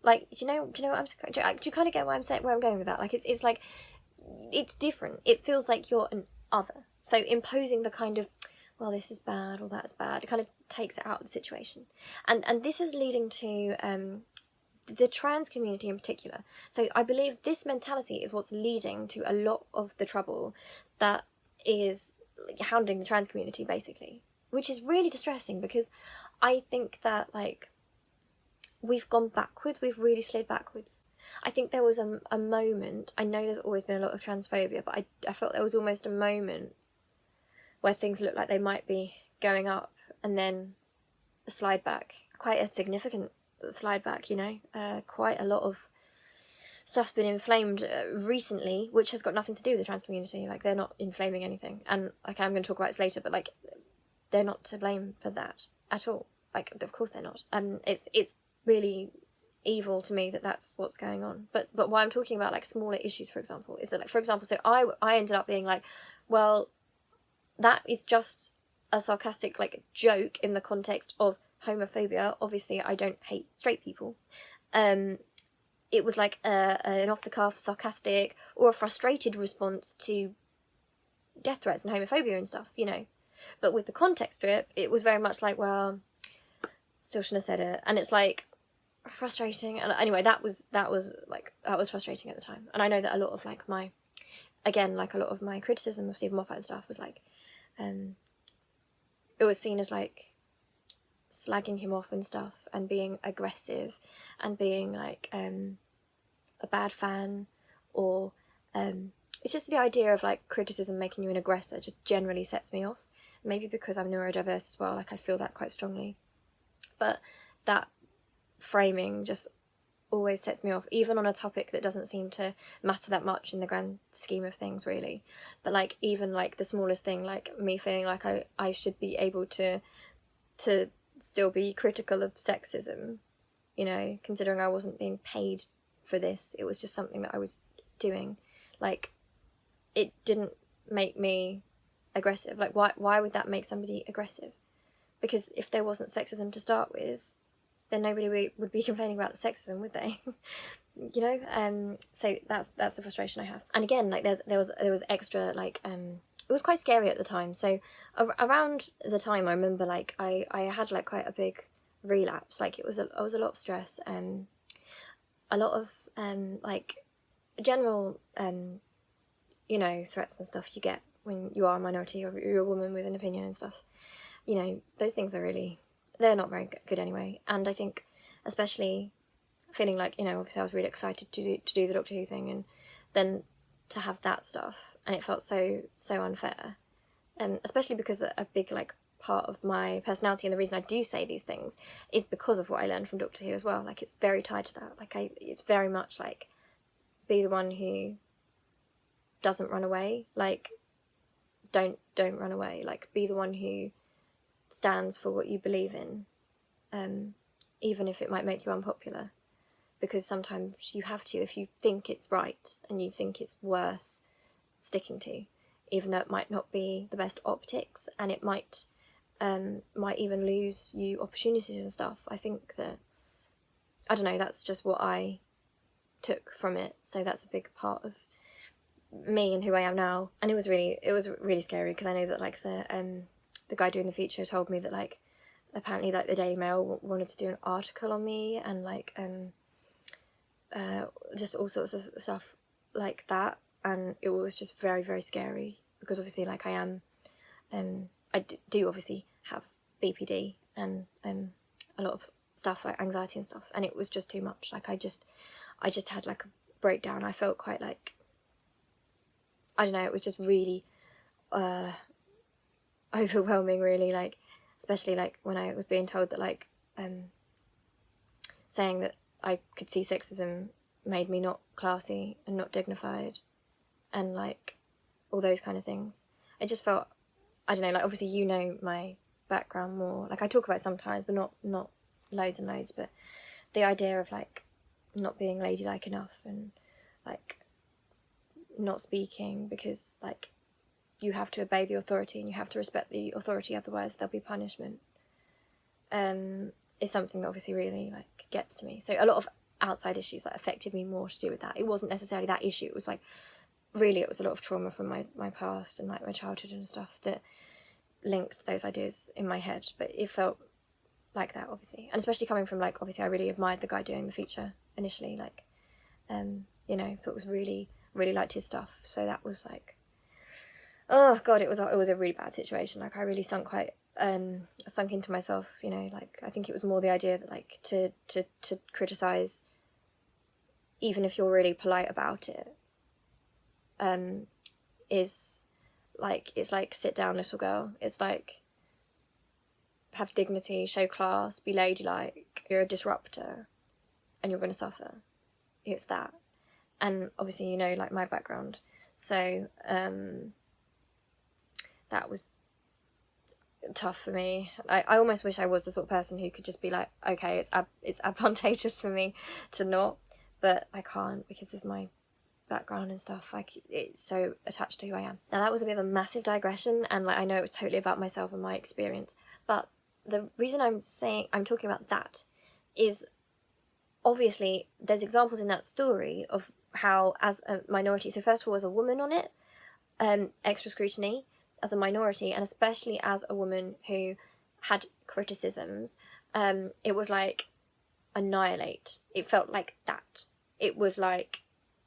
Like, do you know what do you kind of get what I'm saying, where I'm going with that? Like, it's like, it's different. It feels like you're an other. So imposing the kind of, well, this is bad or that's bad, it kind of takes it out of the situation. And this is leading to the trans community in particular. So I believe this mentality is what's leading to a lot of the trouble that is hounding the trans community, basically, which is really distressing, because I think that, like, we've gone backwards. We've really slid backwards. I think there was a moment, I know there's always been a lot of transphobia, but I felt there was almost a moment where things looked like they might be going up, and then a slide back. Quite a significant slide back, you know. Quite a lot of stuff's been inflamed recently, which has got nothing to do with the trans community. Like, they're not inflaming anything. And, like, I'm going to talk about this later, but, like, they're not to blame for that at all. Like, of course they're not. It's really evil to me that that's what's going on. But why I'm talking about, like, smaller issues, for example, is that, like, for example, so I ended up being like, well, that is just a sarcastic, like, joke in the context of homophobia. Obviously, I don't hate straight people. It was like an off-the-cuff, sarcastic, or a frustrated response to death threats and homophobia and stuff, you know. But with the context strip, it was very much like, well, still shouldn't have said it. And it's like, frustrating. And anyway, that was frustrating at the time. And I know that a lot of, like, my criticism of Stephen Moffat and stuff was like, it was seen as, like, slagging him off and stuff, and being aggressive, and being like a bad fan, or it's just the idea of, like, criticism making you an aggressor just generally sets me off. Maybe because I'm neurodiverse as well, like, I feel that quite strongly. But that framing just always sets me off, even on a topic that doesn't seem to matter that much in the grand scheme of things, really. But, like, even, like, the smallest thing, like me feeling like I should be able to still be critical of sexism, you know, considering I wasn't being paid for this. It was just something that I was doing. Like, it didn't make me aggressive. Like, why would that make somebody aggressive? Because if there wasn't sexism to start with, then nobody would be complaining about the sexism, would they? You know? So that's the frustration I have. And again, like, there was extra, like, it was quite scary at the time. So around the time, I remember, like, I had, like, quite a big relapse. Like, it was a lot of stress, a lot of like, general you know, threats and stuff you get when you are a minority or you're a woman with an opinion and stuff. You know, those things are really, they're not very good anyway. And I think, especially feeling like, you know, obviously I was really excited to do the Doctor Who thing, and then to have that stuff, and it felt so unfair. Especially because a big, like, part of my personality, and the reason I do say these things, is because of what I learned from Doctor Who as well. Like, it's very tied to that. Like, it's very much like, be the one who doesn't run away. Like, don't run away. Like, be the one who stands for what you believe in, even if it might make you unpopular, because sometimes you have to, if you think it's right and you think it's worth sticking to, even though it might not be the best optics, and it might even lose you opportunities and stuff. I think that, I don't know, that's just what I took from it. So that's a big part of me and who I am now. And it was really scary, because I know that, like, the guy doing the feature told me that, like, apparently, like, the Daily Mail wanted to do an article on me, and, like, just all sorts of stuff like that. And it was just very, very scary, because obviously, like, I am, I do obviously have BPD and a lot of stuff like anxiety and stuff, and it was just too much. Like, I just had, like, a breakdown. I felt quite, like, I don't know, it was just really overwhelming, really, like, especially, like, when I was being told that, like, saying that I could see sexism made me not classy and not dignified, and, like, all those kind of things. It just felt, I don't know, like, obviously, you know, my background more. Like, I talk about it sometimes, but not loads and loads, but the idea of, like, not being ladylike enough and, like, not speaking because, like, you have to obey the authority and you have to respect the authority, otherwise there'll be punishment, is something that obviously really, like, gets to me. So a lot of outside issues, like, affected me more to do with that. It wasn't necessarily that issue, it was, like, really it was a lot of trauma from my past and, like, my childhood and stuff that linked those ideas in my head. But it felt like that, obviously, and especially coming from, like, obviously I really admired the guy doing the feature initially, like, you know, thought it was really liked his stuff. So that was like, oh god, it was a really bad situation. Like, I really sunk into myself, you know. Like, I think it was more the idea that, like, to criticize, even if you're really polite about it, is like, it's like, sit down, little girl. It's like, have dignity, show class, be ladylike. You're a disruptor and you're going to suffer. It's that. And obviously, you know, like, my background, so that was tough for me. I almost wish I was the sort of person who could just be like, okay, it's advantageous for me to not, but I can't because of my background and stuff. Like, it's so attached to who I am. Now, that was a bit of a massive digression, and, like, I know it was totally about myself and my experience, but the reason I'm talking about that is, obviously, there's examples in that story of how, as a minority, so first of all, as a woman on it, extra scrutiny, as a minority, and especially as a woman who had criticisms, it was like, annihilate. It felt like that. It was like,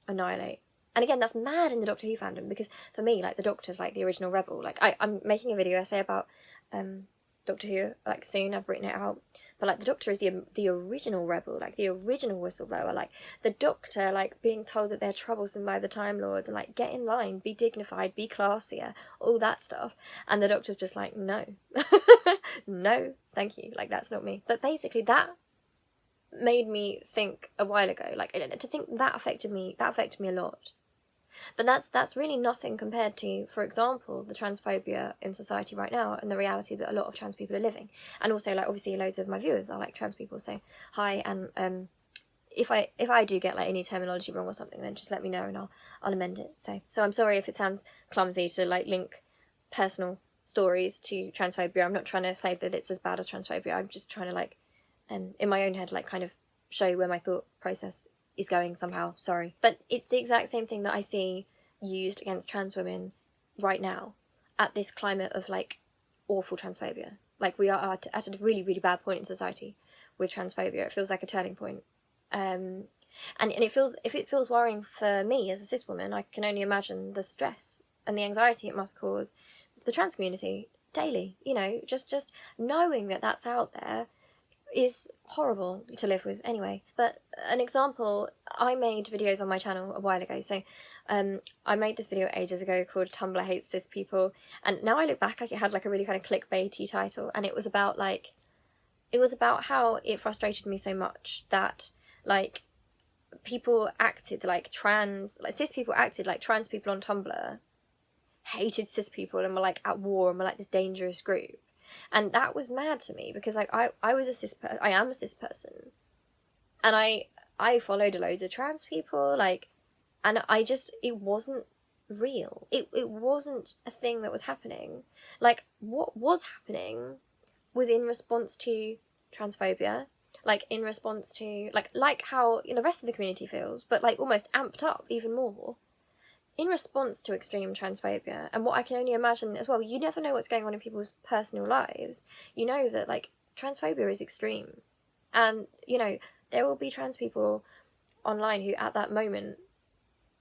annihilate. And again, that's mad in the Doctor Who fandom, because for me, like, the Doctor's like the original rebel. Like, I'm making a video essay about Doctor Who, like, soon. I've written it out. But, like, the Doctor is the original rebel, like, the original whistleblower. Like, the Doctor, like, being told that they're troublesome by the Time Lords and, like, get in line, be dignified, be classier, all that stuff. And the Doctor's just like, no. No, thank you. Like, that's not me. But basically, that made me think a while ago, like, to think that affected me a lot. But that's really nothing compared to, for example, the transphobia in society right now and the reality that a lot of trans people are living. And also, like, obviously loads of my viewers are, like, trans people, so hi. And if I do get, like, any terminology wrong or something, then just let me know and I'll amend it. So I'm sorry if it sounds clumsy to, like, link personal stories to transphobia. I'm not trying to say that it's as bad as transphobia. I'm just trying to, like, in my own head, like, kind of show where my thought process is going somehow. Sorry. But it's the exact same thing that I see used against trans women right now, at this climate of, like, awful transphobia. Like, we are at a really, really bad point in society with transphobia. It feels like a turning point. And if it feels worrying for me as a cis woman, I can only imagine the stress and the anxiety it must cause the trans community daily. You know, just knowing that that's out there is horrible to live with anyway. But an example, I made videos on my channel a while ago. So I made this video ages ago called Tumblr Hates Cis People, and now I look back, like, it had, like, a really kind of clickbaity title, and it was about how it frustrated me so much that, like, people acted like cis people acted like trans people on Tumblr hated cis people and were, like, at war and were, like, this dangerous group. And that was mad to me, because, like, I am a cis person, and I followed loads of trans people, like, and it wasn't real. It wasn't a thing that was happening. Like, what was happening was in response to transphobia, like, in response to, like how, you know, the rest of the community feels, but, like, almost amped up even more. In response to extreme transphobia, and what I can only imagine as well, you never know what's going on in people's personal lives. You know that, like, transphobia is extreme. And, you know, there will be trans people online who at that moment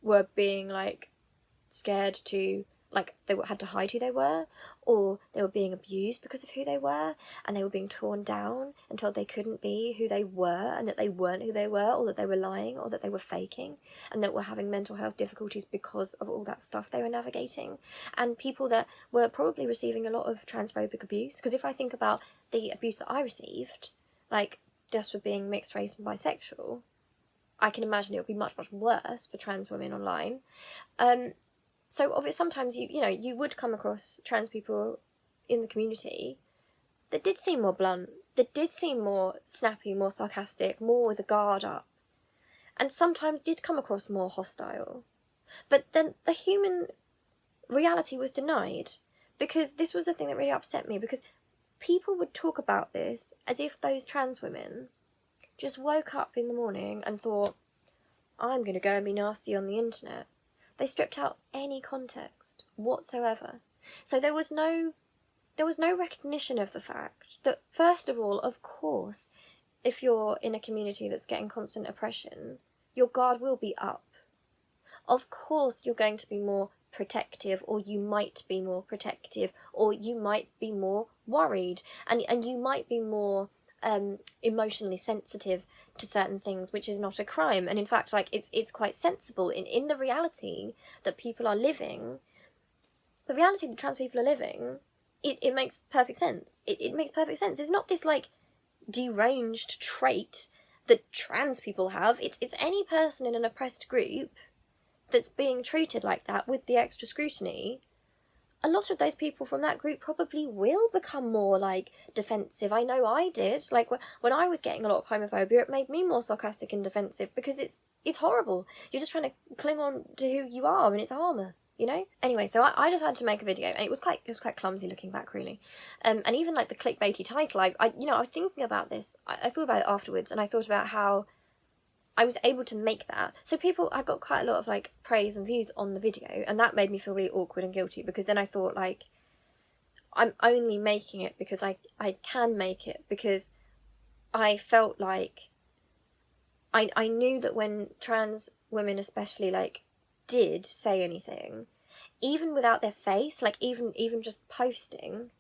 were being, like, scared to, like, they had to hide who they were, or they were being abused because of who they were, and they were being torn down and told they couldn't be who they were, and that they weren't who they were, or that they were lying, or that they were faking, and that were having mental health difficulties because of all that stuff they were navigating. And people that were probably receiving a lot of transphobic abuse, because if I think about the abuse that I received, like, just for being mixed race and bisexual, I can imagine it would be much, much worse for trans women online. So obviously sometimes you would come across trans people in the community that did seem more blunt, that did seem more snappy, more sarcastic, more with a guard up, and sometimes did come across more hostile. But then the human reality was denied, because this was the thing that really upset me, because people would talk about this as if those trans women just woke up in the morning and thought, I'm going to go and be nasty on the internet. They stripped out any context whatsoever. So there was no recognition of the fact that, first of all, of course, if you're in a community that's getting constant oppression, your guard will be up. Of course you're going to be more protective, or you might be more protective, or you might be more worried, and you might be more emotionally sensitive to certain things, which is not a crime. And in fact, like, it's quite sensible in the reality that people are living, the reality that trans people are living. It makes perfect sense. It makes perfect sense. It's not this, like, deranged trait that trans people have. It's any person in an oppressed group that's being treated like that with the extra scrutiny. A lot of those people from that group probably will become more, like, defensive. I know I did. Like, when I was getting a lot of homophobia, it made me more sarcastic and defensive, because it's horrible. You're just trying to cling on to who you are, and it's armour, you know? Anyway, so I decided to make a video, and it was quite clumsy looking back, really. And even, like, the clickbaity title, I was thinking about this. I thought about it afterwards, and I thought about how I was able to make that. So I got quite a lot of, like, praise and views on the video, and that made me feel really awkward and guilty, because then I thought, like, I'm only making it because I can make it, because I felt like I knew that when trans women especially, like, did say anything, even without their face, like, even just posting,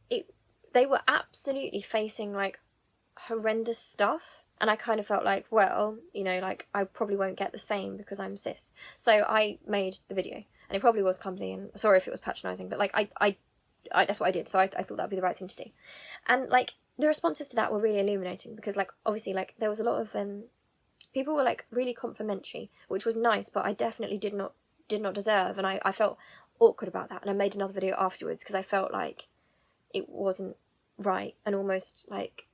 they were absolutely facing, like, horrendous stuff. And I kind of felt like, well, you know, like, I probably won't get the same because I'm cis. So I made the video, and it probably was clumsy, and sorry if it was patronising, but, like, I that's what I did, so I thought that'd be the right thing to do. And, like, the responses to that were really illuminating, because, like, obviously, like, there was a lot of people were, like, really complimentary, which was nice, but I definitely did not deserve, and I felt awkward about that, and I made another video afterwards because I felt like it wasn't right, and almost, like,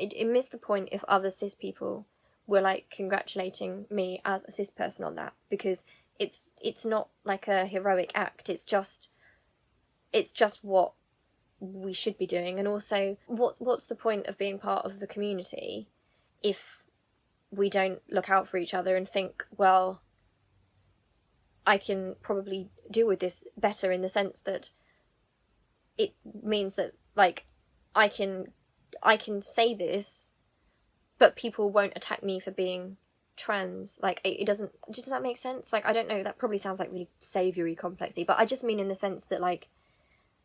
it missed the point if other cis people were, like, congratulating me as a cis person on that, because it's not like a heroic act. It's just what we should be doing. And also, what's the point of being part of the community if we don't look out for each other and think, well, I can probably deal with this better, in the sense that it means that, like, I can say this, but people won't attack me for being trans. Like, does that make sense? Like, I don't know, that probably sounds like really saviour-y, complexy, but I just mean in the sense that, like,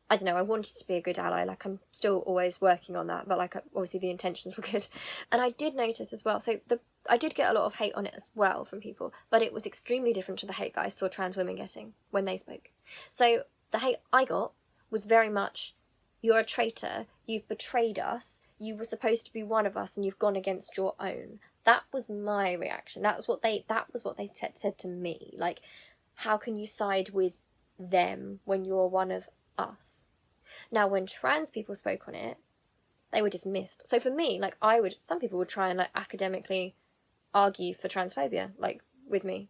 I don't know, I wanted to be a good ally. Like, I'm still always working on that, but, like, obviously the intentions were good. And I did notice as well, so I did get a lot of hate on it as well from people, but it was extremely different to the hate that I saw trans women getting when they spoke. So the hate I got was very much, you're a traitor, you've betrayed us, you were supposed to be one of us and you've gone against your own. That was my reaction. That was what they said to me. Like, how can you side with them when you're one of us? Now, when trans people spoke on it, they were dismissed. So for me, like, some people would try and, like, academically argue for transphobia, like, with me.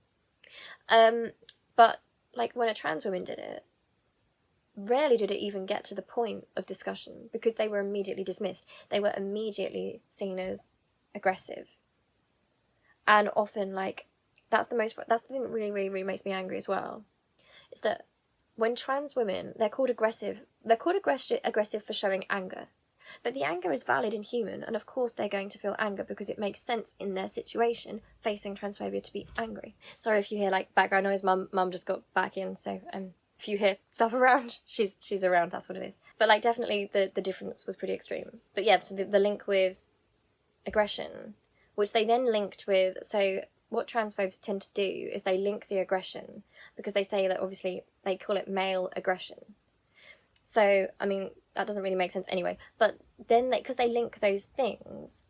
But, like, when a trans woman did it, rarely did it even get to the point of discussion, because they were immediately dismissed. They were immediately seen as aggressive. And often, like, that's the thing that really, really, really makes me angry as well, is that when trans women, they're called aggressive for showing anger. But the anger is valid and human, and of course they're going to feel anger because it makes sense in their situation, facing transphobia, to be angry. Sorry if you hear, like, background noise. Mum just got back in, so if you hear stuff around, she's around, that's what it is. But, like, definitely the difference was pretty extreme. But yeah, so the link with aggression, which they then linked with, so what transphobes tend to do is they link the aggression, because they say that, obviously, they call it male aggression. So, I mean, that doesn't really make sense anyway. But then, because they link those things,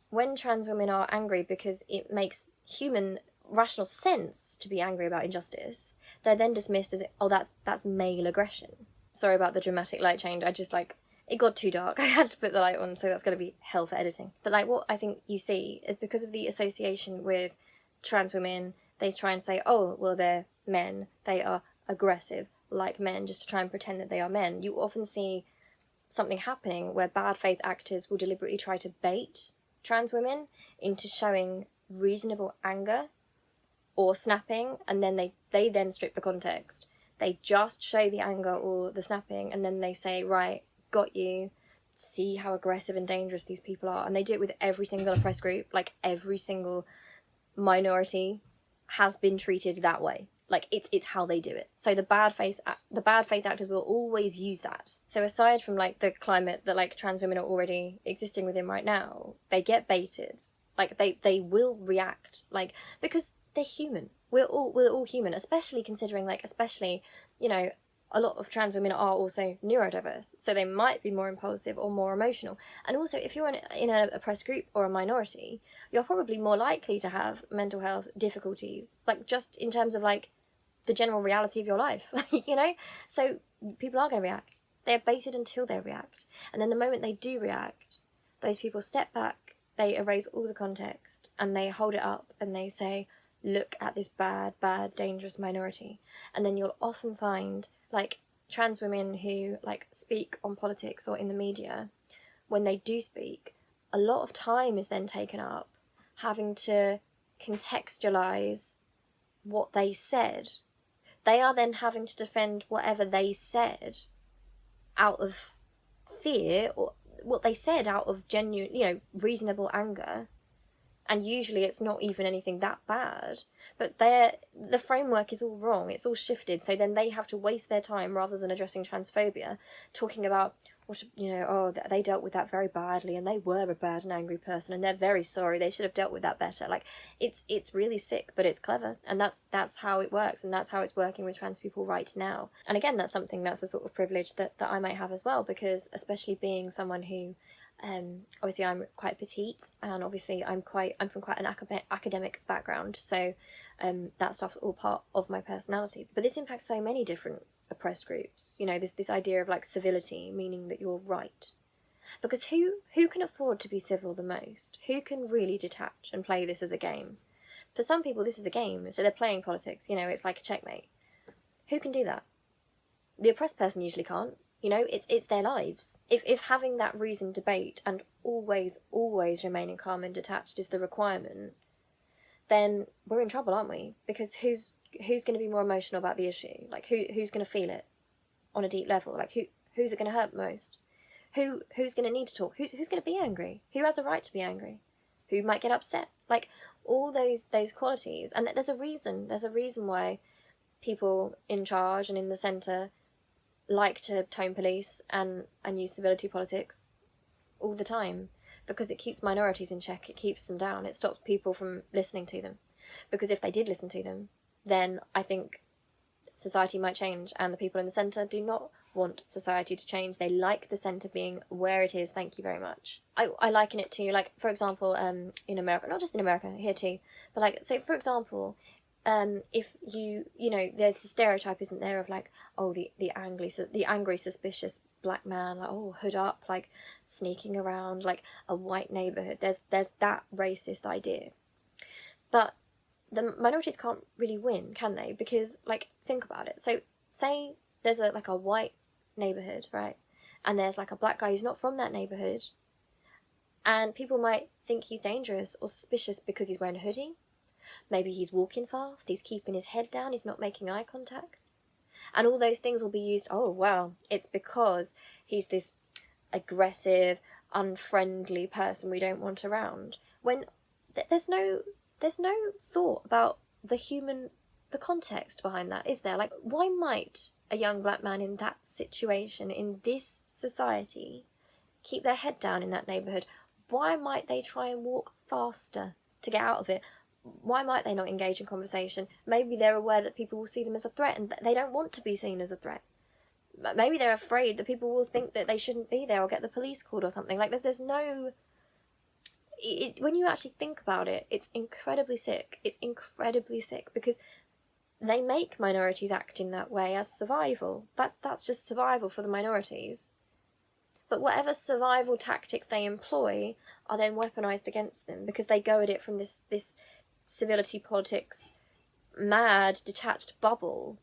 when trans women are angry because it makes human rational sense to be angry about injustice, they're then dismissed as, oh, that's male aggression. Sorry about the dramatic light change. I just, like, it got too dark. I had to put the light on, so that's going to be hell for editing. But like what I think you see is because of the association with trans women, they try and say, oh, well, they're men, they are aggressive like men, just to try and pretend that they are men. You often see something happening where bad faith actors will deliberately try to bait trans women into showing reasonable anger or snapping, and then they then strip the context. They just show the anger or the snapping, and then they say, right, got you, see how aggressive and dangerous these people are. And they do it with every single oppressed group. Like, every single minority has been treated that way. Like, it's how they do it. So the bad faith actors will always use that. So aside from like the climate that like trans women are already existing within right now, they get baited. Like they will react, like, because they're human. We're all human, especially considering, like, you know, a lot of trans women are also neurodiverse, so they might be more impulsive or more emotional. And also, if you're in an oppressed group or a minority, you're probably more likely to have mental health difficulties, like, just in terms of like the general reality of your life, you know? So people are going to react. They're baited until they react. And then the moment they do react, those people step back, they erase all the context, and they hold it up and they say, look at this bad, dangerous minority. And then you'll often find, like, trans women who, like, speak on politics or in the media, when they do speak, a lot of time is then taken up having to contextualise what they said. They are then having to defend whatever they said out of fear, or what they said out of genuine, you know, reasonable anger. And usually it's not even anything that bad, but the framework is all wrong, it's all shifted, so then they have to waste their time, rather than addressing transphobia, talking about, what, you know, oh, they dealt with that very badly, and they were a bad and angry person, and they're very sorry, they should have dealt with that better. Like, it's really sick, but it's clever, and that's how it works, and that's how it's working with trans people right now. And again, that's a sort of privilege that I might have as well, because especially being someone who, obviously I'm quite petite, and obviously I'm from quite an academic background, so that stuff's all part of my personality. But this impacts so many different oppressed groups. You know, this idea of like civility, meaning that you're right. Because who can afford to be civil the most? Who can really detach and play this as a game? For some people, this is a game, so they're playing politics. You know, it's like a checkmate. Who can do that? The oppressed person usually can't. You know, it's their lives. If having that reasoned debate and always remaining calm and detached is the requirement, then we're in trouble, aren't we? Because who's going to be more emotional about the issue? Like, who's going to feel it on a deep level? Like, who's it going to hurt most? Who's going to need to talk? Who's going to be angry? Who has a right to be angry? Who might get upset? Like, all those qualities. And there's a reason why people in charge and in the centre like to tone police and use civility politics all the time, because it keeps minorities in check, it keeps them down, it stops people from listening to them. Because if they did listen to them, then I think society might change, and the people in the centre do not want society to change. They like the centre being where it is, thank you very much. I liken it to, like, for example, in America, not just in America, here too, but like, so for example, if you know, there's a stereotype, isn't there, of like, oh, the angry, suspicious black man, like, oh, hood up, like, sneaking around, like, a white neighbourhood. There's that racist idea. But the minorities can't really win, can they? Because, like, think about it. So, say there's a white neighbourhood, right? And there's, like, a black guy who's not from that neighbourhood. And people might think he's dangerous or suspicious because he's wearing a hoodie. Maybe he's walking fast, he's keeping his head down, he's not making eye contact. And all those things will be used, oh, well, it's because he's this aggressive, unfriendly person we don't want around. When there's no thought about the context behind that, is there? Like, why might a young black man in that situation, in this society, keep their head down in that neighbourhood? Why might they try and walk faster to get out of it? Why might they not engage in conversation? Maybe they're aware that people will see them as a threat, and they don't want to be seen as a threat. Maybe they're afraid that people will think that they shouldn't be there or get the police called or something. Like, there's no... when you actually think about it, it's incredibly sick. It's incredibly sick, because they make minorities act in that way as survival. That's just survival for the minorities. But whatever survival tactics they employ are then weaponised against them, because they go at it from this civility politics mad, detached bubble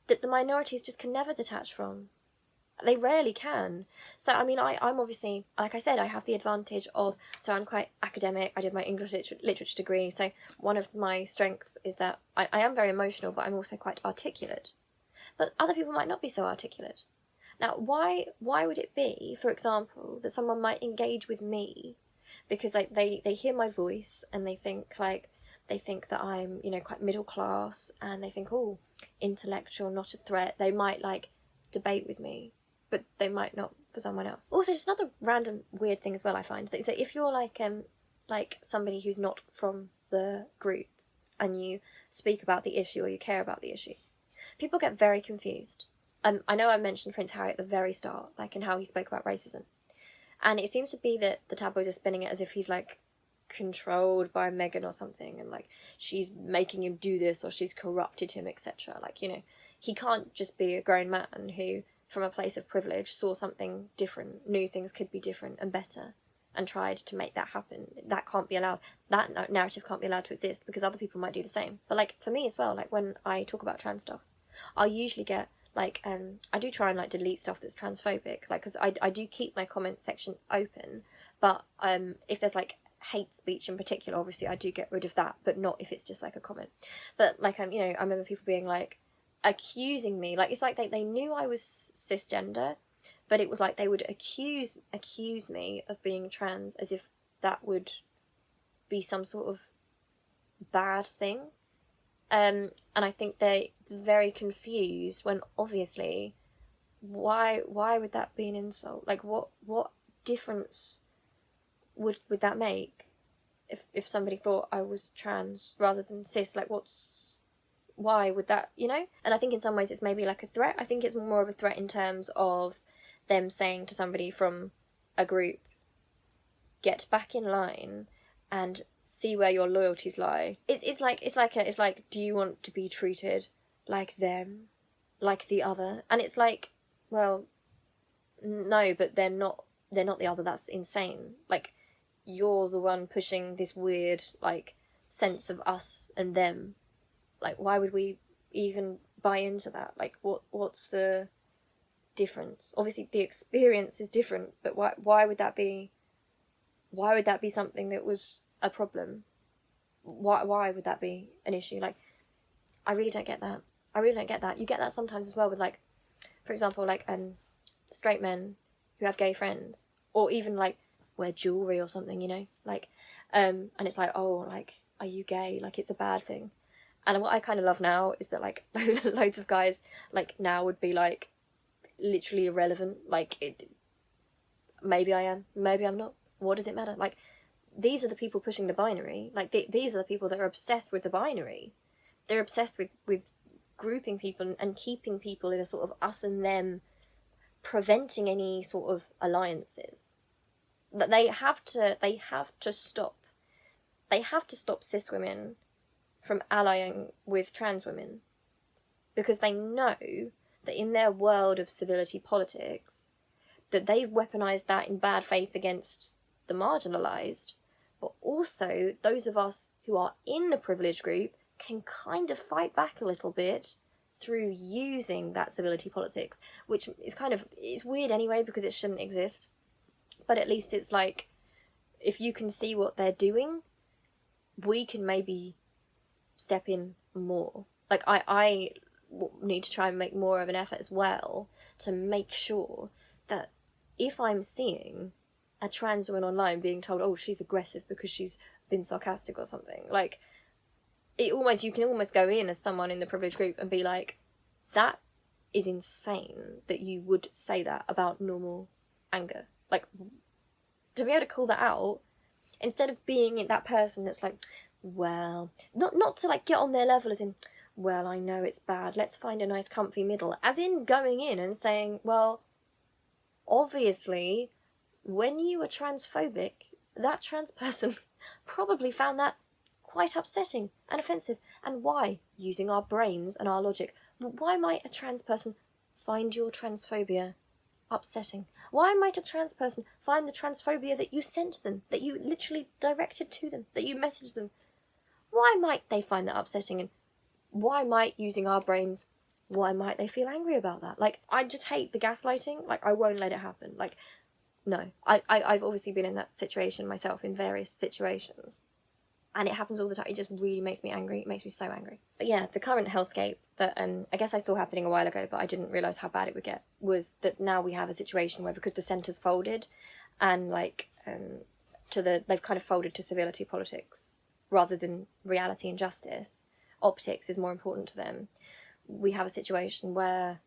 that the minorities just can never detach from. They rarely can. So, I mean, I'm obviously, like I said, I have the advantage of, so I'm quite academic. I did my English literature degree, so one of my strengths is that I am very emotional, but I'm also quite articulate. But other people might not be so articulate. Now, why would it be, for example, that someone might engage with me because like they hear my voice and they think that I'm, you know, quite middle class, and they think, oh, intellectual, not a threat. They might like debate with me, but they might not for someone else. Also, just another random weird thing as well I find, that is that if you're like somebody who's not from the group and you speak about the issue or you care about the issue, people get very confused. I know I mentioned Prince Harry at the very start, like in how he spoke about racism. And it seems to be that the tabloids are spinning it as if he's like controlled by Meghan or something, and like she's making him do this or she's corrupted him, etc. Like, you know, he can't just be a grown man who, from a place of privilege, saw something different, knew things could be different and better, and tried to make that happen. That can't be allowed. That narrative can't be allowed to exist, because other people might do the same. But like for me as well, like when I talk about trans stuff, I'll usually get like I do try and like delete stuff that's transphobic, like because I do keep my comment section open, but if there's like hate speech in particular, obviously I do get rid of that, but not if it's just like a comment. But like you know, I remember people being like accusing me, like it's like they knew I was cisgender, but it was like they would accuse me of being trans as if that would be some sort of bad thing. And I think they're very confused when obviously why would that be an insult? Like what difference would that make if somebody thought I was trans rather than cis? Like why would that, you know? And I think in some ways it's maybe like a threat. I think it's more of a threat in terms of them saying to somebody from a group, get back in line and see where your loyalties lie. It's like do you want to be treated like them, like the other? And it's like, well, no, but they're not the other. That's insane. Like, you're the one pushing this weird like sense of us and them. Like, why would we even buy into that? Like, what's the difference? Obviously the experience is different, but why would that be something that was a problem? Why would that be an issue? Like, I really don't get that. You get that sometimes as well with, like, for example, like straight men who have gay friends, or even like wear jewelry or something, you know, like and it's like, oh, like, are you gay? Like, it's a bad thing. And what I kind of love now is that like loads of guys like now would be like literally irrelevant. Like, maybe I am, maybe I'm not. What does it matter? Like, these are the people pushing the binary. Like, these are the people that are obsessed with the binary. They're obsessed with grouping people and keeping people in a sort of us and them, preventing any sort of alliances. That they have to stop cis women from allying with trans women, because they know that in their world of civility politics, that they've weaponized that in bad faith against the marginalized, but also those of us who are in the privileged group can kind of fight back a little bit through using that civility politics, which is it's weird anyway because it shouldn't exist, but at least it's like, if you can see what they're doing, we can maybe step in more. Like, I need to try and make more of an effort as well to make sure that if I'm seeing a trans woman online being told, oh, she's aggressive because she's been sarcastic or something, like, you can almost go in as someone in the privileged group and be like, that is insane that you would say that about normal anger. Like, to be able to call that out, instead of being that person that's like, well, not to like get on their level as in, well, I know it's bad, let's find a nice comfy middle, as in going in and saying, well, obviously, when you were transphobic, that trans person probably found that quite upsetting and offensive. And why? Using our brains and our logic. Why might a trans person find your transphobia upsetting? Why might a trans person find the transphobia that you sent them, that you literally directed to them, that you messaged them? Why might they find that upsetting? And why might, using our brains, why might they feel angry about that? Like, I just hate the gaslighting. Like, I won't let it happen. Like, no. I've obviously been in that situation myself, in various situations. And it happens all the time. It just really makes me angry. It makes me so angry. But yeah, the current hellscape that I guess I saw happening a while ago, but I didn't realise how bad it would get, was that now we have a situation where, because the centre's folded, and like they've kind of folded to civility politics rather than reality and justice. Optics is more important to them. We have a situation where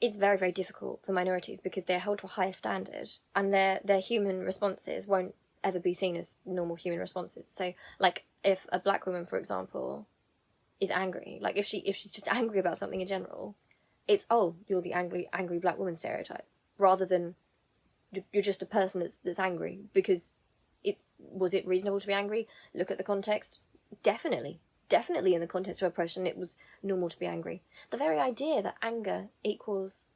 it's very, very difficult for minorities because they're held to a higher standard, and their human responses won't ever be seen as normal human responses. So, like, if a black woman, for example, is angry, like if she's just angry about something in general, it's, oh, you're the angry black woman stereotype, rather than you're just a person that's angry because was it reasonable to be angry? Look at the context. Definitely in the context of oppression, it was normal to be angry. The very idea that anger equals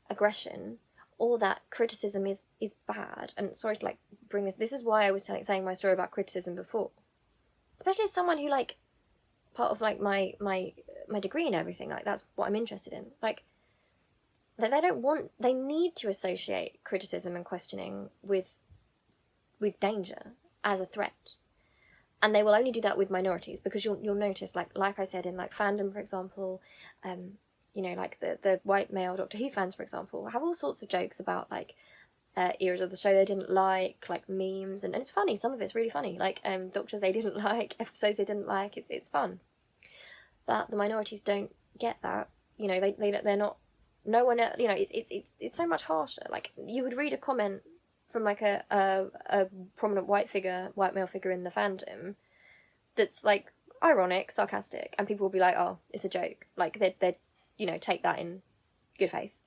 aggression, or that criticism is bad, and sorry to like bring this is why I was saying my story about criticism before, especially as someone who, like, part of like my degree and everything, like that's what I'm interested in, like that they need to associate criticism and questioning with danger as a threat. And they will only do that with minorities, because you'll notice, like I said, in like fandom, for example, you know, like the white male Doctor Who fans, for example, have all sorts of jokes about like eras of the show they didn't like memes, and it's funny. Some of it's really funny, like doctors they didn't like, episodes they didn't like. It's fun. But the minorities don't get that. You know, they're not. No one, you know, it's so much harsher. Like, you would read a comment from like a prominent white male figure in the fandom that's like ironic, sarcastic, and people will be like, oh, it's a joke. Like, they'd you know, take that in good faith.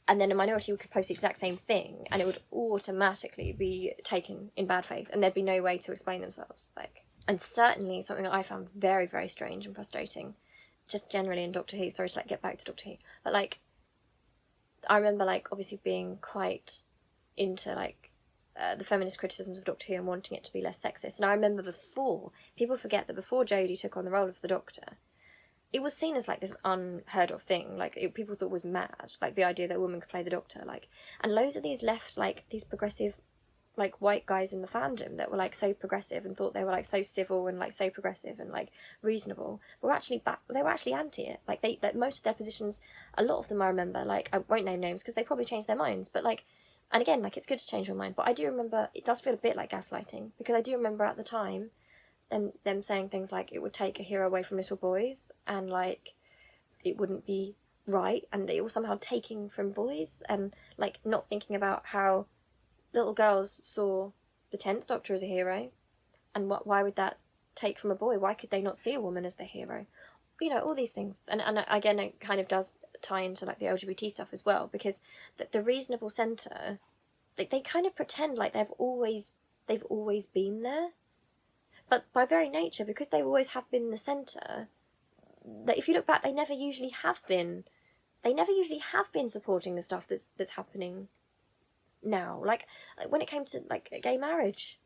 And then a minority could post the exact same thing, and it would automatically be taken in bad faith, and there'd be no way to explain themselves. Like, and certainly something that I found very, very strange and frustrating, just generally in Doctor Who. Sorry to like get back to Doctor Who, but like, I remember like obviously being quite into like the feminist criticisms of Doctor Who and wanting it to be less sexist. And I remember people forget that before Jodie took on the role of the Doctor, it was seen as like this unheard of thing. Like, people thought was mad, like the idea that a woman could play the Doctor. Like, and loads of these left, like these progressive, like white guys in the fandom that were like so progressive and thought they were like so civil and like so progressive and like reasonable, were actually they were actually anti it. Like, that most of their positions, a lot of them I remember, like, I won't name names because they probably changed their minds, but like, and again, like, it's good to change your mind, but I do remember it does feel a bit like gaslighting, because I do remember at the time them saying things like it would take a hero away from little boys, and like it wouldn't be right, and it was somehow taking from boys, and like not thinking about how little girls saw the 10th Doctor as a hero, and why would that take from a boy? Why could they not see a woman as the hero? You know, all these things. And again, it kind of does tie into like the LGBT stuff as well, because the reasonable centre, they kind of pretend like they've always been there. But by very nature, because they always have been the centre, that if you look back, they never usually have been supporting the stuff that's happening now. Like when it came to like gay marriage,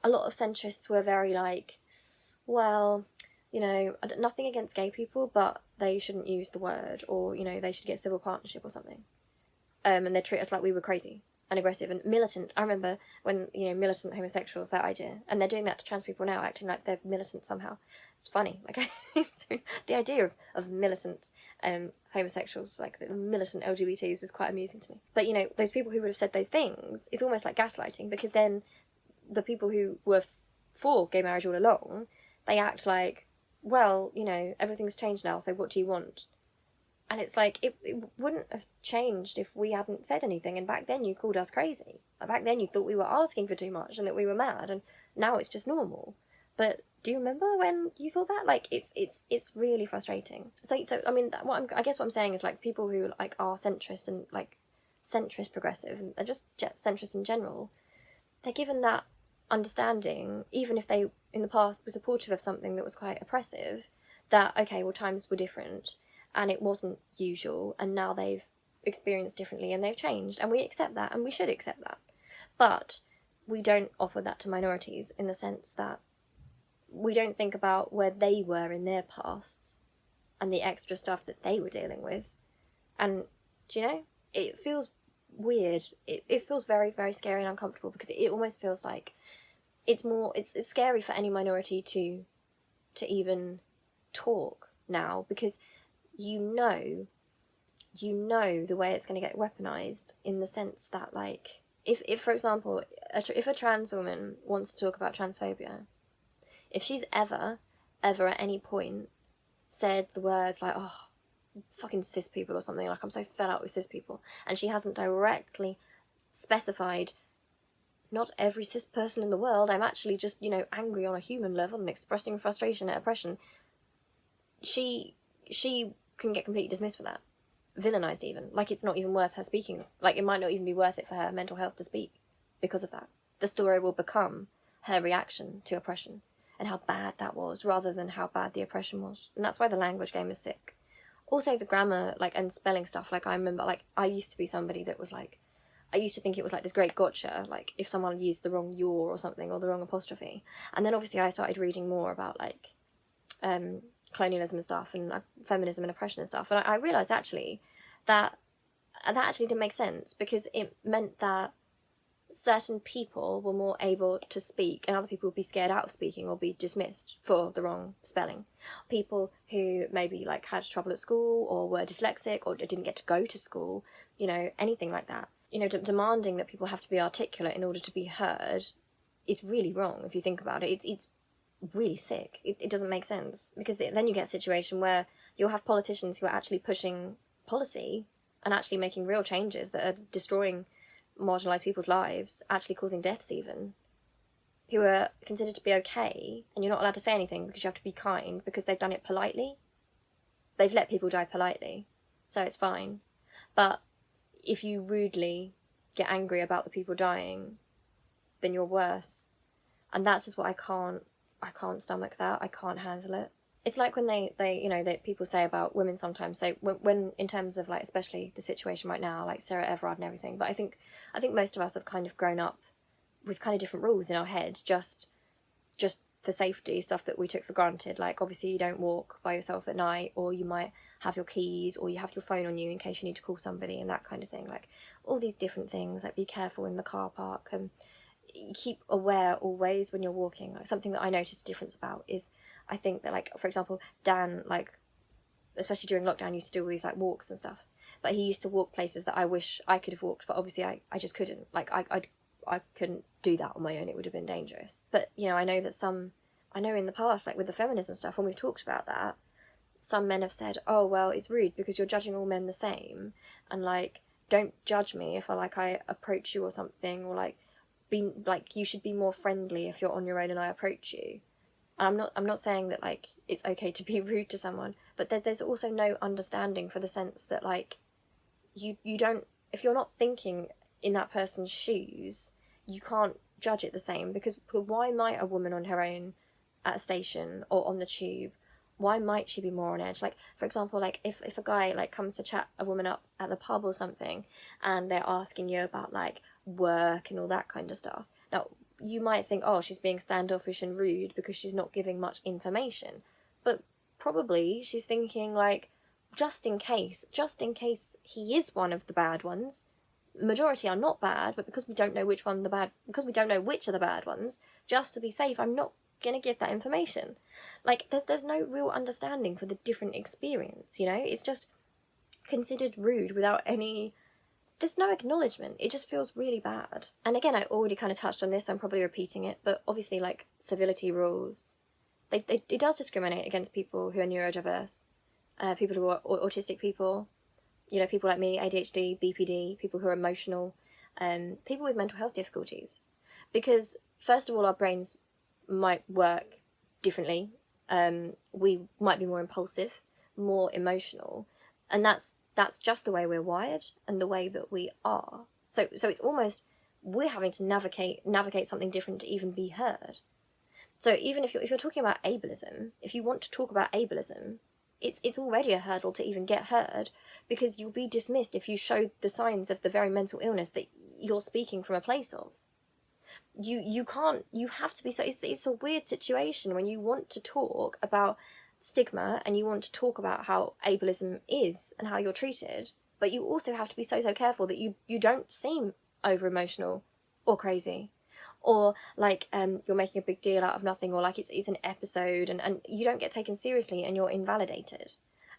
a lot of centrists were very like, well, you know, nothing against gay people, but they shouldn't use the word, or, you know, they should get civil partnership or something. And they treat us like we were crazy and aggressive and militant. I remember when, you know, militant homosexuals, that idea, and they're doing that to trans people now, acting like they're militant somehow. It's funny. Like, the idea of militant homosexuals, like the militant LGBTs, is quite amusing to me. But, you know, those people who would have said those things, it's almost like gaslighting, because then the people who were for gay marriage all along, they act like, well, you know, everything's changed now, so what do you want? And it's like, it wouldn't have changed if we hadn't said anything, and back then you called us crazy. Back then you thought we were asking for too much and that we were mad, and now it's just normal. But do you remember when you thought that? Like, it's really frustrating. So I mean, I guess what I'm saying is, like, people who like are centrist and like centrist progressive and just centrist in general, they're given that understanding, even if they in the past were supportive of something that was quite oppressive, that okay, well, times were different and it wasn't usual, and now they've experienced differently and they've changed, and we accept that, and we should accept that. But we don't offer that to minorities, in the sense that we don't think about where they were in their pasts and the extra stuff that they were dealing with. And, do you know, it feels weird. It feels very, very scary and uncomfortable, because it almost feels like it's scary for any minority to even talk now, because you know the way it's going to get weaponized, in the sense that, like, if for example, if a trans woman wants to talk about transphobia, if she's ever at any point said the words like, oh, fucking cis people or something, like, I'm so fed up with cis people, and she hasn't directly specified, not every cis person in the world, I'm actually just, angry on a human level and expressing frustration at oppression, she can get completely dismissed for that. Villainized even. Like, it's not even worth her speaking. Like, it might not even be worth it for her mental health to speak because of that. The story will become her reaction to oppression and how bad that was, rather than how bad the oppression was. And that's why the language game is sick. Also, the grammar, like, and spelling stuff. Like, I remember, like, I used to be somebody that was like, I used to think it was like this great gotcha, like, if someone used the wrong your or something, or the wrong apostrophe. And then obviously I started reading more about, like, colonialism and stuff, and feminism and oppression and stuff, and I realised actually that actually didn't make sense, because it meant that certain people were more able to speak and other people would be scared out of speaking or be dismissed for the wrong spelling. People who maybe, like, had trouble at school or were dyslexic or didn't get to go to school, anything like that. Demanding that people have to be articulate in order to be heard is really wrong if you think about it. It's really sick. It doesn't make sense, because then you get a situation where you'll have politicians who are actually pushing policy and actually making real changes that are destroying marginalised people's lives, actually causing deaths even, who are considered to be okay, and you're not allowed to say anything because you have to be kind, because they've done it politely. They've let people die politely, so it's fine. But if you rudely get angry about the people dying, then you're worse. And that's just what I can't stomach that. I can't handle it. It's like when they people say about women sometimes, say, when in terms of, like, especially the situation right now, like Sarah Everard and everything, but I think most of us have kind of grown up with kind of different rules in our head, just for safety, stuff that we took for granted. Like, obviously you don't walk by yourself at night, or you might have your keys, or you have your phone on you in case you need to call somebody, and that kind of thing. Like, all these different things, like be careful in the car park, and keep aware always when you're walking. Like, something that I noticed a difference about is, I think that, like, for example, Dan, like, especially during lockdown, used to do all these, like, walks and stuff, but he used to walk places that I wish I could have walked, but obviously I just couldn't. Like, I couldn't do that on my own. It would have been dangerous. But, I know that I know in the past, like with the feminism stuff, when we've talked about that, some men have said, oh, well, it's rude because you're judging all men the same, and, like, don't judge me if I approach you or something, or, like, you should be more friendly if you're on your own and I approach you. And I'm not saying that, like, it's okay to be rude to someone, but there's also no understanding for the sense that, like, you don't, if you're not thinking in that person's shoes, you can't judge it the same, because why might a woman on her own at a station or on the tube, why might she be more on edge? Like, for example, like, if a guy, like, comes to chat a woman up at the pub or something, and they're asking you about, like, work and all that kind of stuff. Now, you might think, oh, she's being standoffish and rude because she's not giving much information. But probably she's thinking, like, just in case he is one of the bad ones. Majority are not bad, but because we don't know which are the bad ones, just to be safe, I'm not going to give that information. Like, there's no real understanding for the different experience, It's just considered rude without any... There's no acknowledgement. It just feels really bad. And again, I already kind of touched on this, so I'm probably repeating it, but obviously, like, civility rules, it does discriminate against people who are neurodiverse, people who are autistic people, people like me, ADHD, BPD, people who are emotional, people with mental health difficulties. Because, first of all, our brains might work differently. We might be more impulsive, more emotional, and that's just the way we're wired and the way that we are. So it's almost, we're having to navigate something different to even be heard. So even if you're talking about ableism, if you want to talk about ableism, it's already a hurdle to even get heard, because you'll be dismissed if you show the signs of the very mental illness that you're speaking from a place of. You can't, you have to be, so it's a weird situation when you want to talk about stigma and you want to talk about how ableism is and how you're treated, but you also have to be so careful that you don't seem over emotional or crazy, or like you're making a big deal out of nothing, or like it's an episode and you don't get taken seriously and you're invalidated.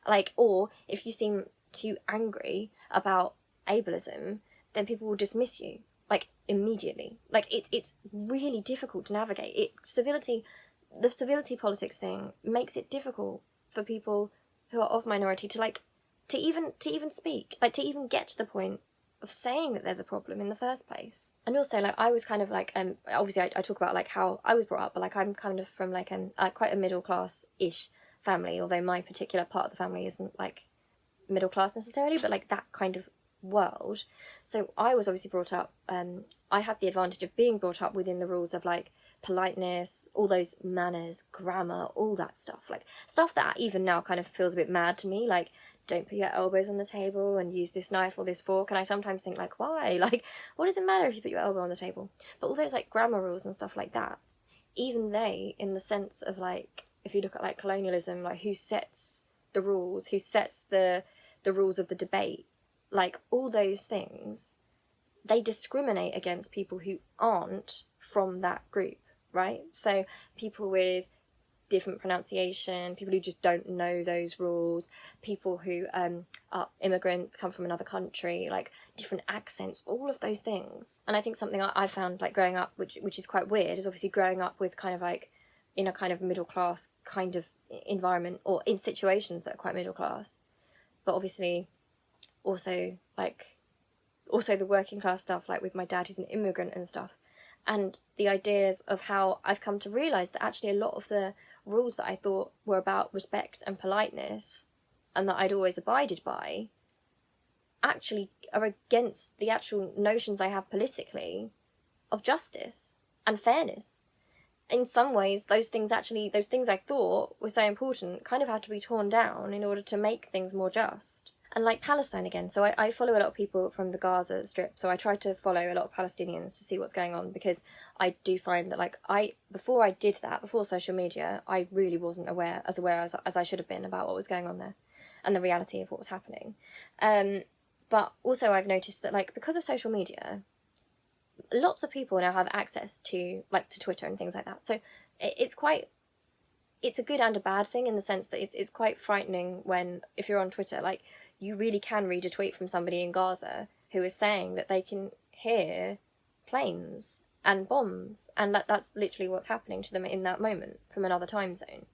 Like, or if you seem too angry about ableism, then people will dismiss you, like, immediately. Like, it's really difficult to navigate. The civility politics thing makes it difficult for people who are of minority to even speak, like, to even get to the point of saying that there's a problem in the first place. And also, like, I was kind of like, obviously I talk about like how I was brought up, but like I'm kind of from like quite a middle class-ish family, although my particular part of the family isn't like middle class necessarily, but like that kind of world. So I was obviously brought up, I had the advantage of being brought up within the rules of like politeness, all those manners, grammar, all that stuff, like stuff that even now kind of feels a bit mad to me, like don't put your elbows on the table and use this knife or this fork. And I sometimes think like, why? Like, what does it matter if you put your elbow on the table? But all those like grammar rules and stuff like that, even they, in the sense of like, if you look at like colonialism, like who sets the rules, who sets the rules of the debate, like all those things, they discriminate against people who aren't from that group, right? So people with different pronunciation, people who just don't know those rules, people who are immigrants, come from another country, like different accents, all of those things. And I think something I found like growing up, which is quite weird, is obviously growing up with kind of like in a kind of middle class kind of environment, or in situations that are quite middle class, but obviously also the working class stuff, like with my dad who's an immigrant and stuff, and the ideas of how I've come to realise that actually a lot of the rules that I thought were about respect and politeness and that I'd always abided by actually are against the actual notions I have politically of justice and fairness. In some ways, those things I thought were so important kind of had to be torn down in order to make things more just. And like Palestine again, so I follow a lot of people from the Gaza Strip, so I try to follow a lot of Palestinians to see what's going on, because I do find that like before I did that, before social media, I really wasn't aware as I should have been about what was going on there and the reality of what was happening. But also I've noticed that like because of social media, lots of people now have access to Twitter and things like that. So it's a good and a bad thing, in the sense that it's quite frightening when, if you're on Twitter, like you really can read a tweet from somebody in Gaza who is saying that they can hear planes and bombs, and that's literally what's happening to them in that moment from another time zone.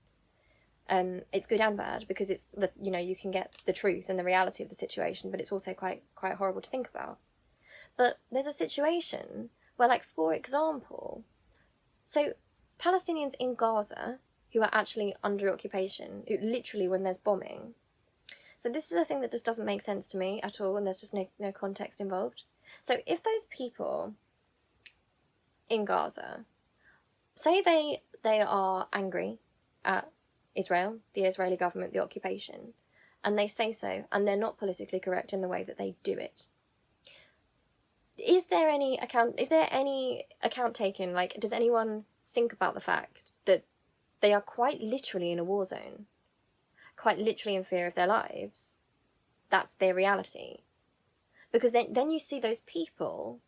It's good and bad, because it's you can get the truth and the reality of the situation, but it's also quite horrible to think about. But there's a situation where, like, for example, so Palestinians in Gaza who are actually under occupation, literally when there's bombing. So this is a thing that just doesn't make sense to me at all, and there's just no context involved. So if those people in Gaza, say they are angry at Israel, the Israeli government, the occupation, and they say so, and they're not politically correct in the way that they do it, is there any account taken? Like, does anyone think about the fact that they are quite literally in a war zone, quite literally in fear of their lives? That's their reality. Because then you see those people,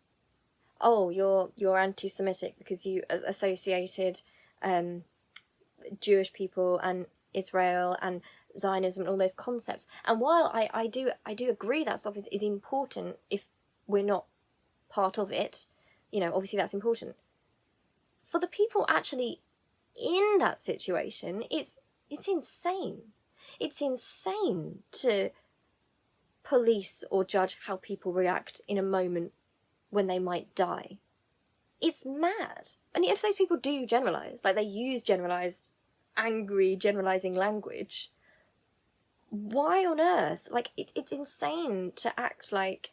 oh, you're anti-Semitic because you associated Jewish people and Israel and Zionism and all those concepts. And while I do agree that stuff is important, if we're not part of it, obviously that's important. For the people actually in that situation, it's insane. It's insane to police or judge how people react in a moment when they might die. It's mad. And if those people do generalise, like they use generalised, angry, generalising language, why on earth? Like, it's insane to act like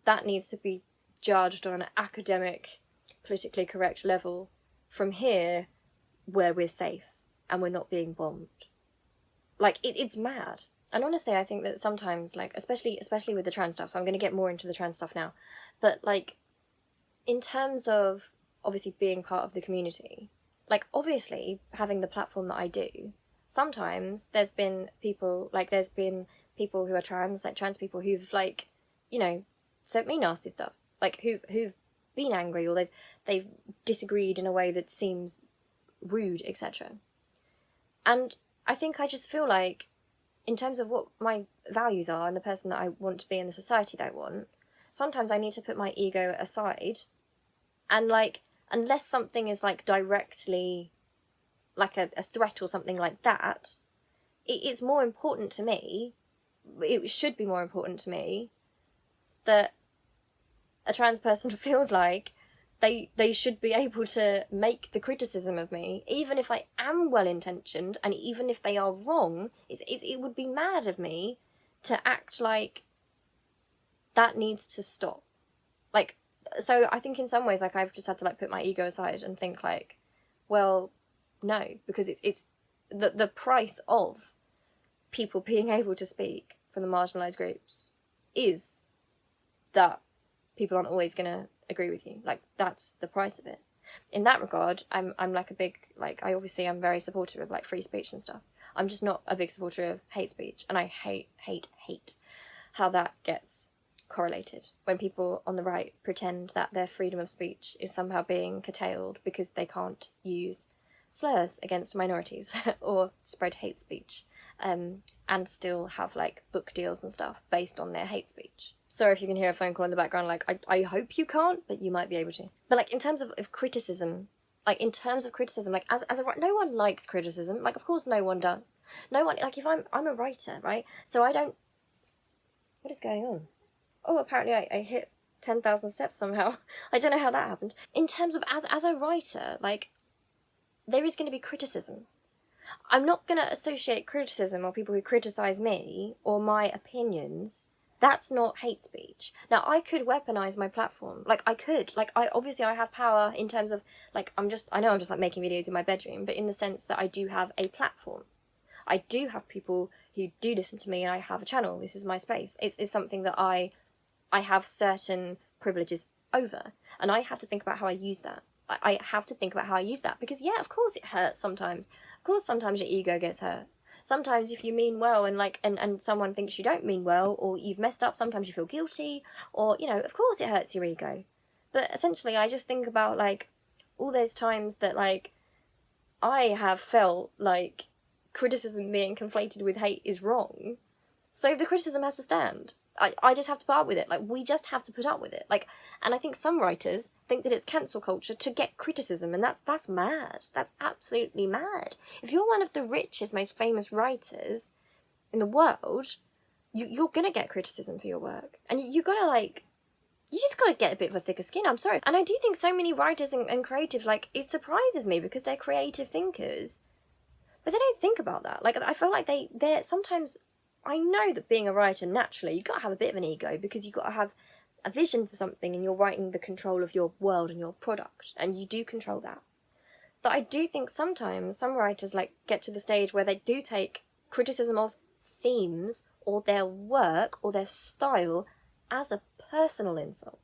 that needs to be judged on an academic, politically correct level from here, where we're safe and we're not being bombed. Like, it's mad. And honestly, I think that sometimes, like, especially with the trans stuff, so I'm going to get more into the trans stuff now, but, like, in terms of, obviously, being part of the community, like, obviously, having the platform that I do, sometimes there's been people who are trans, like, trans people who've, like, you know, sent me nasty stuff, like, who've been angry, or they've disagreed in a way that seems rude, etc. And I think I just feel like, in terms of what my values are and the person that I want to be in the society that I want, sometimes I need to put my ego aside, and, like, unless something is, like, directly, like, a threat or something like that, it's more important to me, it should be more important to me, that a trans person feels like they should be able to make the criticism of me, even if I am well-intentioned, and even if they are wrong. It would be mad of me to act like that needs to stop. Like, so I think in some ways, like, I've just had to, like, put my ego aside and think, like, well, no, because it's the price of people being able to speak from the marginalised groups is that people aren't always going to agree with you. Like, that's the price of it. In that regard, I'm like a big, like, I'm very supportive of, like, free speech and stuff. I'm just not a big supporter of hate speech, and I hate how that gets correlated when people on the right pretend that their freedom of speech is somehow being curtailed because they can't use slurs against minorities or spread hate speech, and still have, like, book deals and stuff based on their hate speech. Sorry if you can hear a phone call in the background, like, I hope you can't, but you might be able to. But, like, in terms of criticism, like, as a, no one likes criticism, like, of course no one does. No one, like, if I'm a writer, right, so I don't, what is going on? Oh, apparently I hit 10,000 steps somehow. I don't know how that happened. In terms of, as a writer, like, there is going to be criticism. I'm not going to associate criticism or people who criticise me or my opinions. That's not hate speech. Now, I could weaponize my platform. Like, I could. Like, I have power in terms of, like, I know I'm just, like, making videos in my bedroom, but in the sense that I do have a platform. I do have people who do listen to me, and I have a channel. This is my space. It's something that I have certain privileges over, and I have to think about how I use that. I have to think about how I use that, because, yeah, of course it hurts sometimes. Of course sometimes your ego gets hurt. Sometimes if you mean well and, like, and someone thinks you don't mean well, or you've messed up, sometimes you feel guilty, or, you know, of course it hurts your ego. But essentially, I just think about, like, all those times that, like, I have felt like criticism being conflated with hate is wrong, so the criticism has to stand. I just have to put up with it. Like, we just have to put up with it. Like, and I think some writers think that it's cancel culture to get criticism, and that's mad. That's absolutely mad. If you're one of the richest, most famous writers in the world, you're gonna get criticism for your work, and you gotta, like, you just gotta get a bit of a thicker skin. I'm sorry. And I do think so many writers and creatives, like, it surprises me because they're creative thinkers, but they don't think about that. Like, I feel like they're sometimes. I know that being a writer, naturally, you've got to have a bit of an ego, because you've got to have a vision for something, and you're writing the control of your world and your product, and you do control that. But I do think sometimes some writers, like, get to the stage where they do take criticism of themes or their work or their style as a personal insult.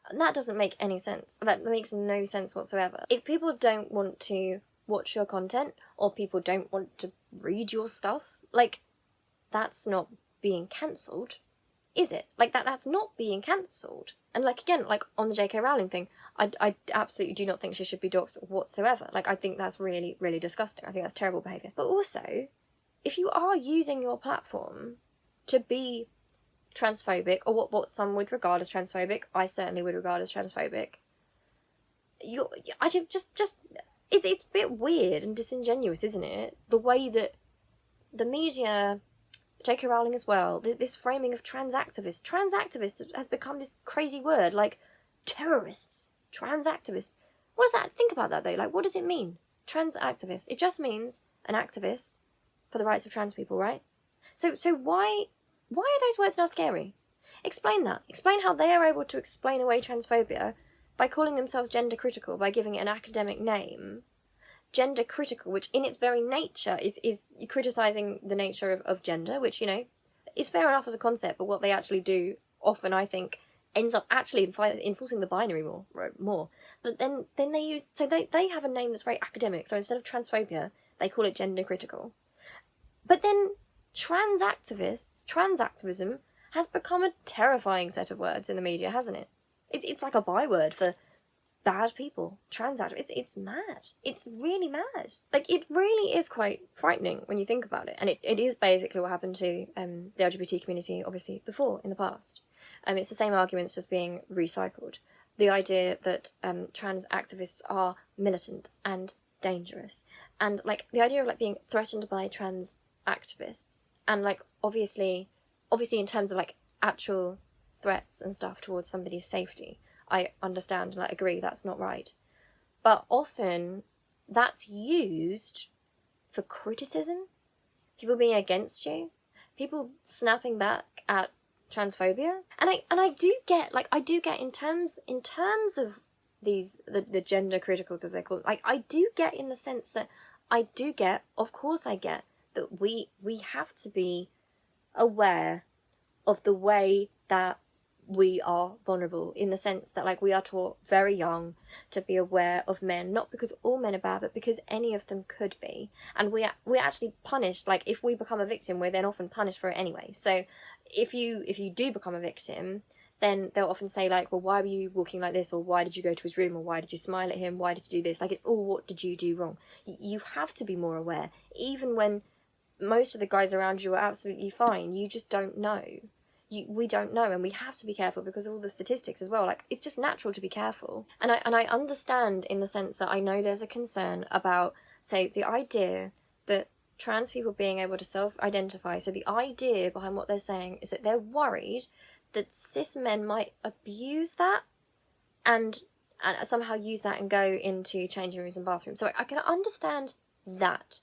And that doesn't make any sense. That makes no sense whatsoever. If people don't want to watch your content, or people don't want to read your stuff, like, that's not being cancelled, is it? Like, that's not being cancelled. And, like, again, like, on the J.K. Rowling thing, I absolutely do not think she should be doxxed whatsoever. Like, I think that's really, really disgusting. I think that's terrible behaviour. But also, if you are using your platform to be transphobic, or what some would regard as transphobic, I certainly would regard as transphobic, it's a bit weird and disingenuous, isn't it? The way that the media, J.K. Rowling as well, this framing of trans activists. Trans activist has become this crazy word, like terrorists, trans activists. What does that, think about that though, like, what does it mean? Trans activist. It just means an activist for the rights of trans people, right? So why are those words now scary? Explain that. Explain how they are able to explain away transphobia by calling themselves gender critical, by giving it an academic name, gender critical, which in its very nature is criticising the nature of gender, which, you know, is fair enough as a concept, but what they actually do often, I think, ends up actually enforcing the binary more. But then they use, so they have a name that's very academic, so instead of transphobia, they call it gender critical. But then trans activism has become a terrifying set of words in the media, hasn't it? It's like a byword for bad people, trans activists. It's mad. It's really mad. Like, it really is quite frightening when you think about it. And it is basically what happened to the LGBT community, obviously, before, in the past. It's the same arguments just being recycled. The idea that trans activists are militant and dangerous. And, like, the idea of, like, being threatened by trans activists. And, like, obviously in terms of, like, actual threats and stuff towards somebody's safety, I understand and I agree that's not right. But often that's used for criticism, people being against you, people snapping back at transphobia. And I do get in terms of these the gender criticals, as they're called, like, I do get in the sense that of course I get that we have to be aware of the way that we are vulnerable, in the sense that, like, we are taught very young to be aware of men, not because all men are bad, but because any of them could be. And we're actually punished. Like, if we become a victim, we're then often punished for it anyway. So if you do become a victim, then they'll often say, like, well, why were you walking like this? Or why did you go to his room? Or why did you smile at him? Why did you do this? Like, it's all, what did you do wrong? You have to be more aware, even when most of the guys around you are absolutely fine. You just don't know. We don't know, and we have to be careful because of all the statistics as well. Like, it's just natural to be careful. And I understand in the sense that I know there's a concern about, say, the idea that trans people being able to self-identify. So the idea behind what they're saying is that they're worried that cis men might abuse that and somehow use that and go into changing rooms and bathrooms. So I can understand that.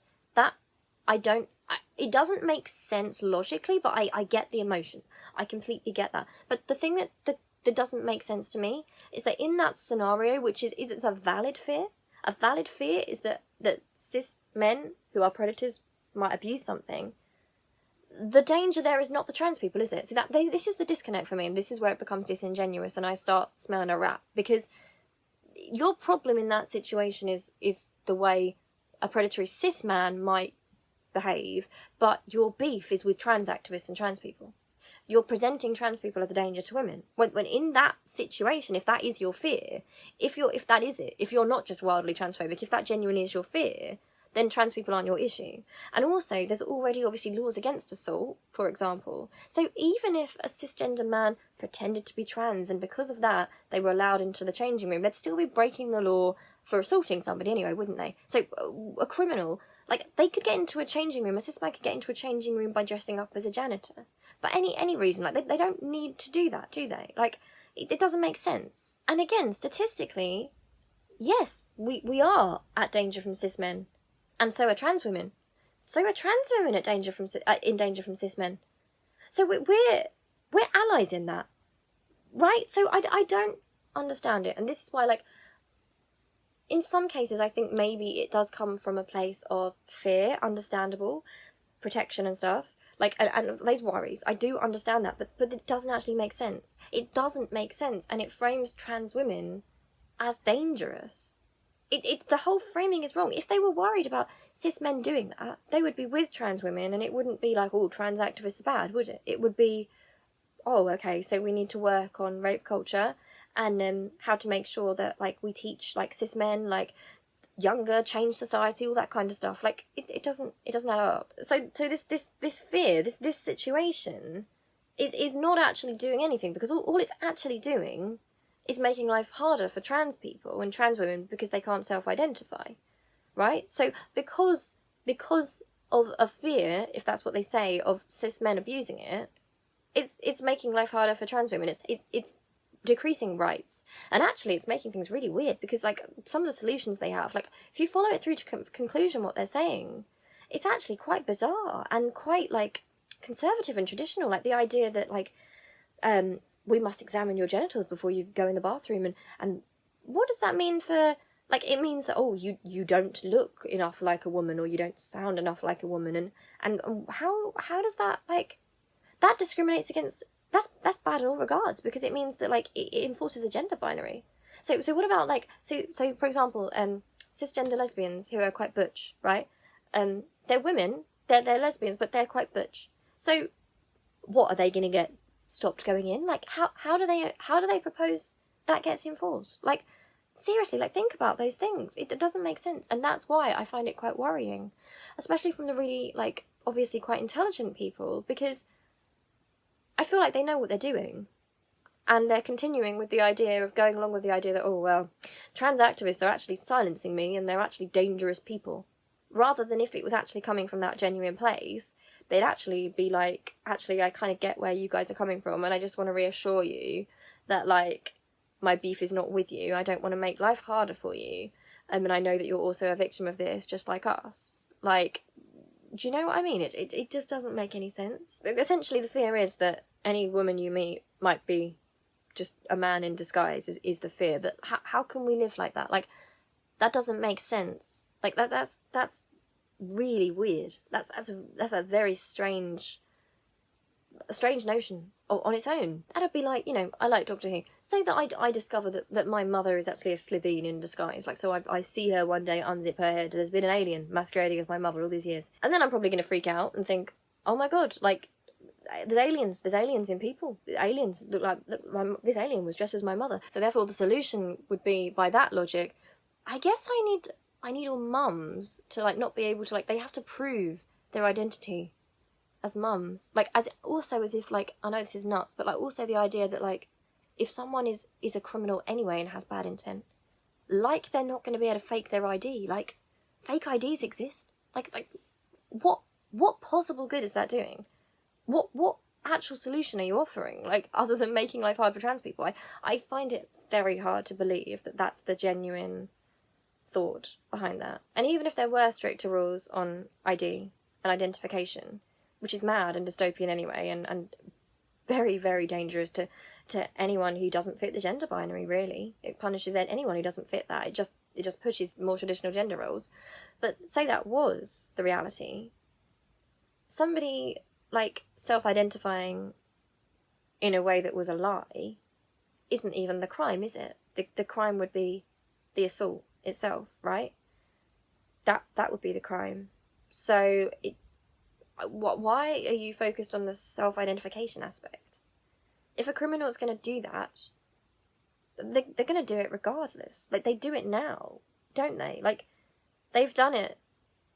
It doesn't make sense logically, but I get the emotion. I completely get that. But the thing that doesn't make sense to me is that in that scenario, which is it's a valid fear is that cis men who are predators might abuse something. The danger there is not the trans people, is it? So this is the disconnect for me, and this is where it becomes disingenuous and I start smelling a rat, because your problem in that situation is the way a predatory cis man might behave, but your beef is with trans activists and trans people. You're presenting trans people as a danger to women. When in that situation, if that is your fear, if you're not just wildly transphobic, if that genuinely is your fear, then trans people aren't your issue. And also, there's already obviously laws against assault, for example. So even if a cisgender man pretended to be trans and because of that they were allowed into the changing room, they'd still be breaking the law for assaulting somebody anyway, wouldn't they? So a criminal, like, they could get into a changing room, a cis man could get into a changing room by dressing up as a janitor. But any reason, like, they don't need to do that, do they? Like, it doesn't make sense. And again, statistically, yes, we are at danger from cis men. And so are trans women. So are trans women in danger from cis men. So we're allies in that, right? So I don't understand it, and this is why, like, in some cases I think maybe it does come from a place of fear, understandable, protection and stuff, like, and those worries. I do understand that, but it doesn't actually make sense. It doesn't make sense, and it frames trans women as dangerous. The whole framing is wrong. If they were worried about cis men doing that, they would be with trans women, and it wouldn't be like, oh, trans activists are bad, would it? It would be, oh, okay, so we need to work on rape culture and how to make sure that, like, we teach, like, cis men, like, younger, change society, all that kind of stuff. Like, it doesn't add up. So this fear, this situation is not actually doing anything, because all it's actually doing is making life harder for trans people and trans women because they can't self-identify, right? So because of a fear, if that's what they say, of cis men abusing it, it's making life harder for trans women. It's decreasing rights, and actually it's making things really weird, because, like, some of the solutions they have, like, if you follow it through to conclusion, what they're saying, it's actually quite bizarre and quite, like, conservative and traditional. Like, the idea that, like, we must examine your genitals before you go in the bathroom, and what does that mean for Like, it means that, oh, you don't look enough like a woman, or you don't sound enough like a woman, and how does that, like, that discriminates against, that's bad in all regards, because it means that, like, it enforces a gender binary. So what about, like, so for example, cisgender lesbians who are quite butch, right? They're women, they're lesbians, but they're quite butch. So what, are they going to get stopped going in? Like, how do they propose that gets enforced? Like, seriously, like, think about those things. It doesn't make sense, and that's why I find it quite worrying, especially from the really, like, obviously quite intelligent people, because I feel like they know what they're doing, and they're continuing with the idea of going along with the idea that, oh, well, trans activists are actually silencing me and they're actually dangerous people, rather than if it was actually coming from that genuine place, they'd actually be like, actually, I kind of get where you guys are coming from, and I just want to reassure you that, like, my beef is not with you. I don't want to make life harder for you. And I know that you're also a victim of this, just like us. Like, do you know what I mean? It just doesn't make any sense. But essentially, the fear is that any woman you meet might be just a man in disguise, is the fear. But how can we live like that? Like, that doesn't make sense. Like, that's really weird. That's a very strange notion on its own. That'd be like, you know, I like Doctor Who. Say that I discover that my mother is actually a Slitheen in disguise. Like, so I see her one day unzip her head. There's been an alien masquerading as my mother all these years. And then I'm probably going to freak out and think, oh my god, like, there's aliens in people. Aliens look like, this alien was dressed as my mother. So therefore the solution would be, by that logic, I guess I need all mums to, like, not be able to, like, they have to prove their identity as mums. Like, as if, like, I know this is nuts, but, like, also the idea that, like, if someone is a criminal anyway and has bad intent, like, they're not going to be able to fake their ID. Like, fake IDs exist. Like, what possible good is that doing? What actual solution are you offering? Like, other than making life hard for trans people? I find it very hard to believe that that's the genuine thought behind that. And even if there were stricter rules on ID and identification, which is mad and dystopian anyway, and very, very dangerous to anyone who doesn't fit the gender binary, really. It punishes anyone who doesn't fit that. It just pushes more traditional gender roles. But say that was the reality. Somebody, like, self-identifying in a way that was a lie isn't even the crime, is it? The crime would be the assault itself, right? That would be the crime. So why are you focused on the self-identification aspect? If a criminal is going to do that, they're going to do it regardless. Like, they do it now, don't they? Like, they've done it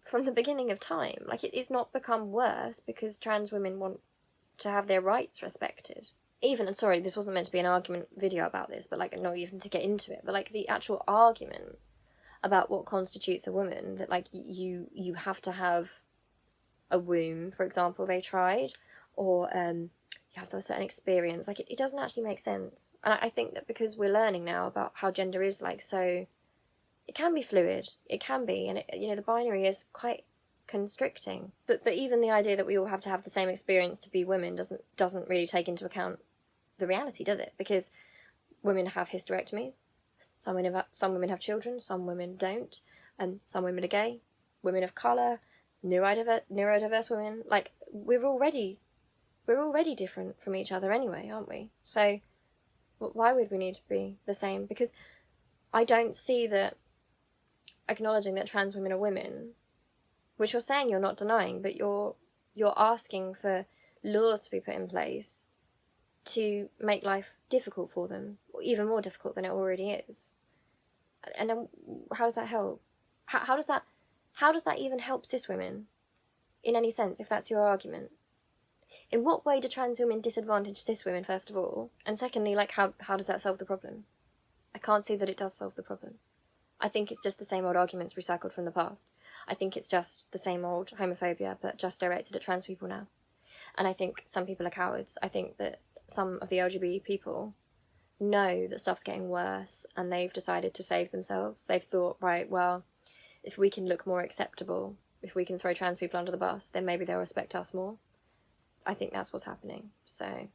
from the beginning of time. Like, it's not become worse because trans women want to have their rights respected. Even, and sorry, this wasn't meant to be an argument video about this, but, like, not even to get into it, but, like, the actual argument about what constitutes a woman, that, like, you have to have a womb, for example, they tried, or you have to have a certain experience. Like, it doesn't actually make sense. And I think that because we're learning now about how gender is, like, so it can be fluid, it can be, and you know, the binary is quite constricting. But even the idea that we all have to have the same experience to be women doesn't really take into account the reality, does it? Because women have hysterectomies, some women have children, some women don't, and some women are gay, women of colour, neurodiverse women. Like, we're already different from each other anyway, aren't we? So why would we need to be the same? Because I don't see that acknowledging that trans women are women, which you're saying you're not denying, but you're asking for laws to be put in place to make life difficult for them, or even more difficult than it already is. And then how does that help? How does that even help cis women in any sense, if that's your argument? In what way do trans women disadvantage cis women, first of all? And secondly, like, how does that solve the problem? I can't see that it does solve the problem. I think it's just the same old arguments recycled from the past. I think it's just the same old homophobia, but just directed at trans people now. And I think some people are cowards. I think that some of the LGBT people know that stuff's getting worse, and they've decided to save themselves. They've thought, right, well, if we can look more acceptable, if we can throw trans people under the bus, then maybe they'll respect us more. I think that's what's happening. So,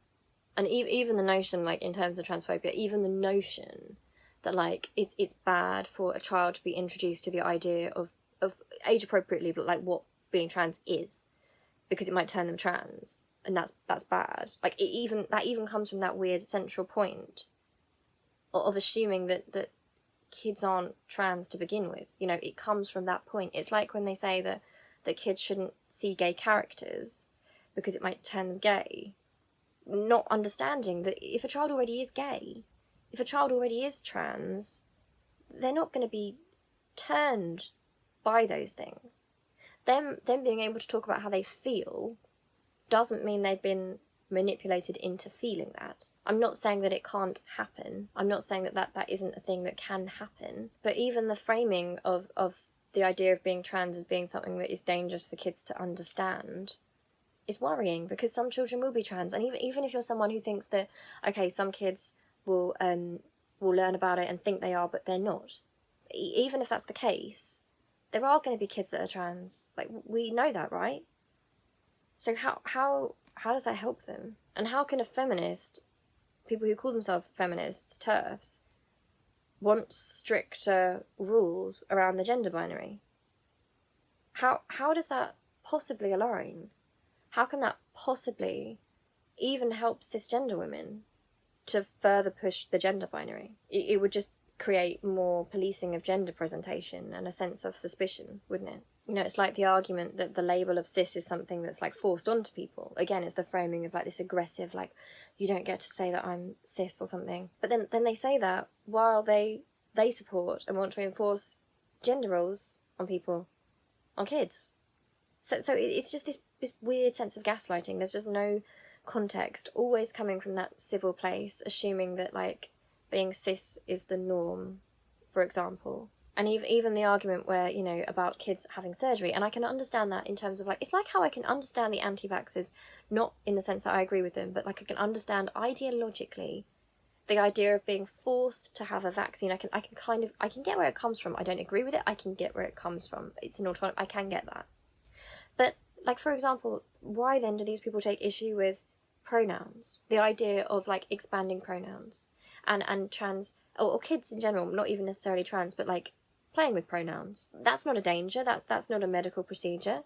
and even the notion, like, in terms of transphobia, even the notion that like it's bad for a child to be introduced to the idea of age appropriately, but like what being trans is, because it might turn them trans, and that's bad. Like it even comes from that weird central point of assuming that kids aren't trans to begin with. You know, it comes from that point. It's like when they say that kids shouldn't see gay characters because it might turn them gay, not understanding that if a child already is gay, if a child already is trans, they're not going to be turned by those things. Them being able to talk about how they feel doesn't mean they've been manipulated into feeling that. I'm not saying that it can't happen. I'm not saying that isn't a thing that can happen. But even the framing of the idea of being trans as being something that is dangerous for kids to understand is worrying, because some children will be trans. And even if you're someone who thinks that, okay, some kids will learn about it and think they are, but they're not. Even if that's the case, there are going to be kids that are trans. Like, we know that, right? So how does that help them? And how can a feminist, people who call themselves feminists, TERFs, want stricter rules around the gender binary? How does that possibly align? How can that possibly even help cisgender women to further push the gender binary? It would just create more policing of gender presentation and a sense of suspicion, wouldn't it? You know, it's like the argument that the label of cis is something that's like forced onto people. Again, it's the framing of like this aggressive, like, you don't get to say that I'm cis or something. But then they say that while they support and want to enforce gender roles on people, on kids. So it's just this weird sense of gaslighting. There's just no context, always coming from that civil place, assuming that like being cis is the norm, for example. And even the argument where, you know, about kids having surgery, and I can understand that in terms of like, it's like how I can understand the anti-vaxxers, not in the sense that I agree with them, but like I can understand ideologically the idea of being forced to have a vaccine. I can get where it comes from. I don't agree with it. I can get where it comes from. It's an autonomy. I can get that. But like, for example, why then do these people take issue with pronouns? The idea of like expanding pronouns and trans, or kids in general, not even necessarily trans, but like playing with pronouns. That's not a danger. That's not a medical procedure.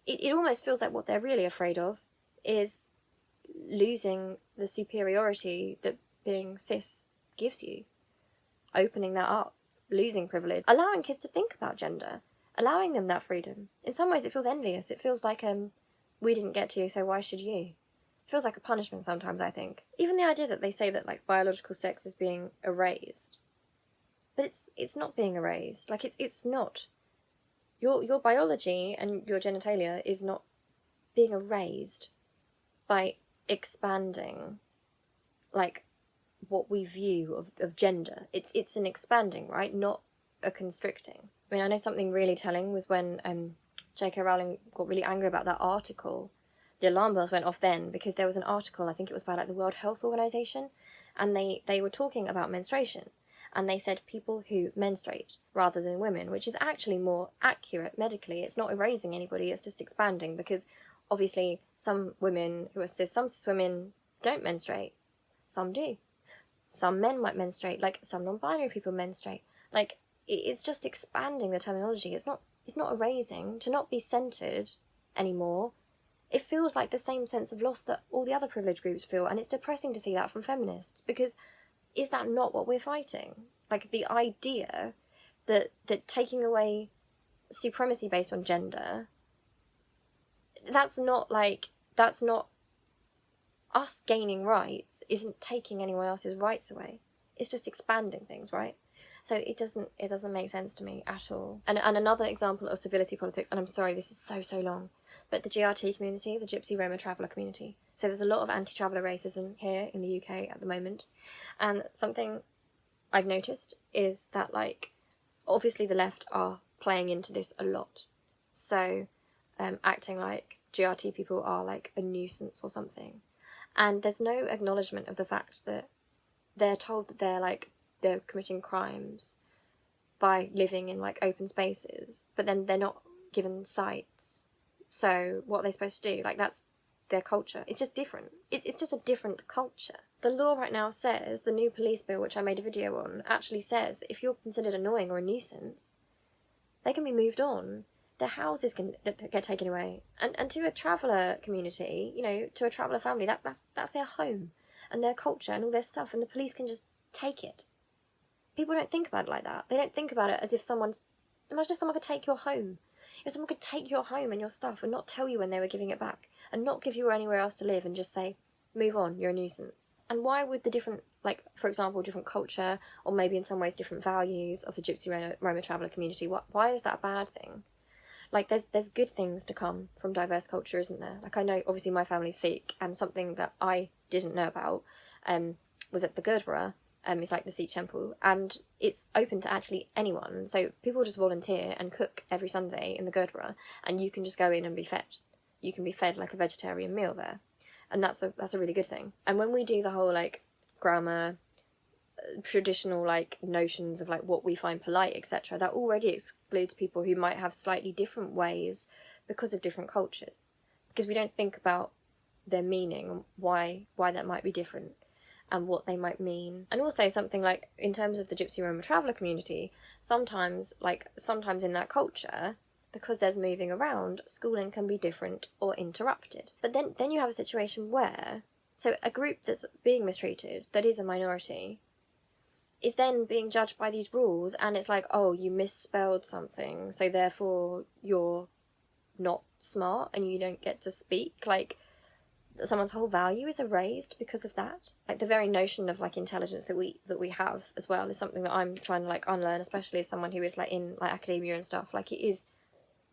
It almost feels like what they're really afraid of is losing the superiority that being cis gives you. Opening that up, losing privilege, allowing kids to think about gender, allowing them that freedom. In some ways it feels envious. It feels like we didn't get to, so why should you? It feels like a punishment sometimes, I think. Even the idea that they say that like biological sex is being erased. But it's not being erased. Like it's not. Your biology and your genitalia is not being erased by expanding like what we view of gender. It's an expanding, right? Not a constricting. I mean, I know something really telling was when J.K. Rowling got really angry about that article. The alarm bells went off then, because there was an article, I think it was by like the World Health Organization, and they were talking about menstruation, and they said people who menstruate rather than women, which is actually more accurate medically. It's not erasing anybody, it's just expanding, because obviously some women who are cis, some cis women don't menstruate. Some do. Some men might menstruate, like some non-binary people menstruate. Like, it's just expanding the terminology. It's not erasing. To not be centred anymore, it feels like the same sense of loss that all the other privileged groups feel, and it's depressing to see that from feminists, because is that not what we're fighting? Like, the idea that taking away supremacy based on gender, that's not us gaining rights, isn't taking anyone else's rights away. It's just expanding things, right? So it doesn't make sense to me at all. And another example of civility politics, and I'm sorry, this is so long, but the GRT community, the Gypsy Roma Traveller community. So there's a lot of anti-traveller racism here in the UK at the moment. And something I've noticed is that, like, obviously the left are playing into this a lot. So acting like GRT people are like a nuisance or something. And there's no acknowledgement of the fact that they're told that they're committing crimes by living in like open spaces, but then they're not given sites. So what are they supposed to do? Like, that's their culture. It's just different. It's just a different culture. The law right now says, the new police bill, which I made a video on, actually says that if you're considered annoying or a nuisance, they can be moved on. Their houses can get taken away. And to a traveller community, you know, to a traveller family, that's their home and their culture and all their stuff, and the police can just take it. People don't think about it like that. They don't think about it as if someone's... Imagine if someone could take your home. If someone could take your home and your stuff and not tell you when they were giving it back, and not give you anywhere else to live and just say, move on, you're a nuisance. And why would the different, like, for example, different culture, or maybe in some ways different values of the Gypsy Roma traveller community, why is that a bad thing? Like, there's good things to come from diverse culture, isn't there? Like, I know, obviously, my family's Sikh, and something that I didn't know about was at the Gurdwara. It's like the Sikh temple, and it's open to actually anyone. So people just volunteer and cook every Sunday in the Gurdwara, and you can just go in and be fed. You can be fed like a vegetarian meal there, and that's a really good thing. And when we do the whole like grammar, traditional like notions of like what we find polite, etc., that already excludes people who might have slightly different ways because of different cultures, because we don't think about their meaning and why that might be different and what they might mean. And also something like, in terms of the Gypsy Roma traveller community, sometimes in that culture, because there's moving around, schooling can be different or interrupted. But then you have a situation where, so a group that's being mistreated, that is a minority, is then being judged by these rules, and it's like, oh, you misspelled something, so therefore you're not smart and you don't get to speak. Like, someone's whole value is erased because of that. Like, the very notion of like intelligence that we have as well is something that I'm trying to like unlearn, especially as someone who is like in like academia and stuff. Like, it is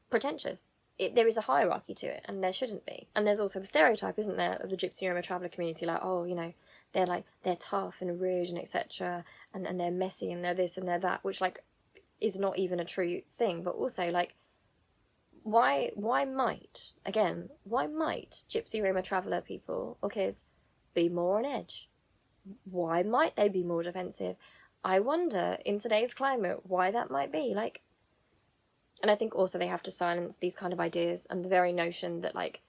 pretentious. There is a hierarchy to it, and there shouldn't be. And there's also the stereotype, isn't there, of the Gypsy Roma traveller community, like, oh, you know, they're tough and rude and etc., and they're messy and they're this and they're that, which like is not even a true thing. But also, like, why might Gypsy Roma traveller people or kids be more on edge? Why might they be more defensive? I wonder, in today's climate, why that might be. Like, and I think also they have to silence these kind of ideas and the very notion that like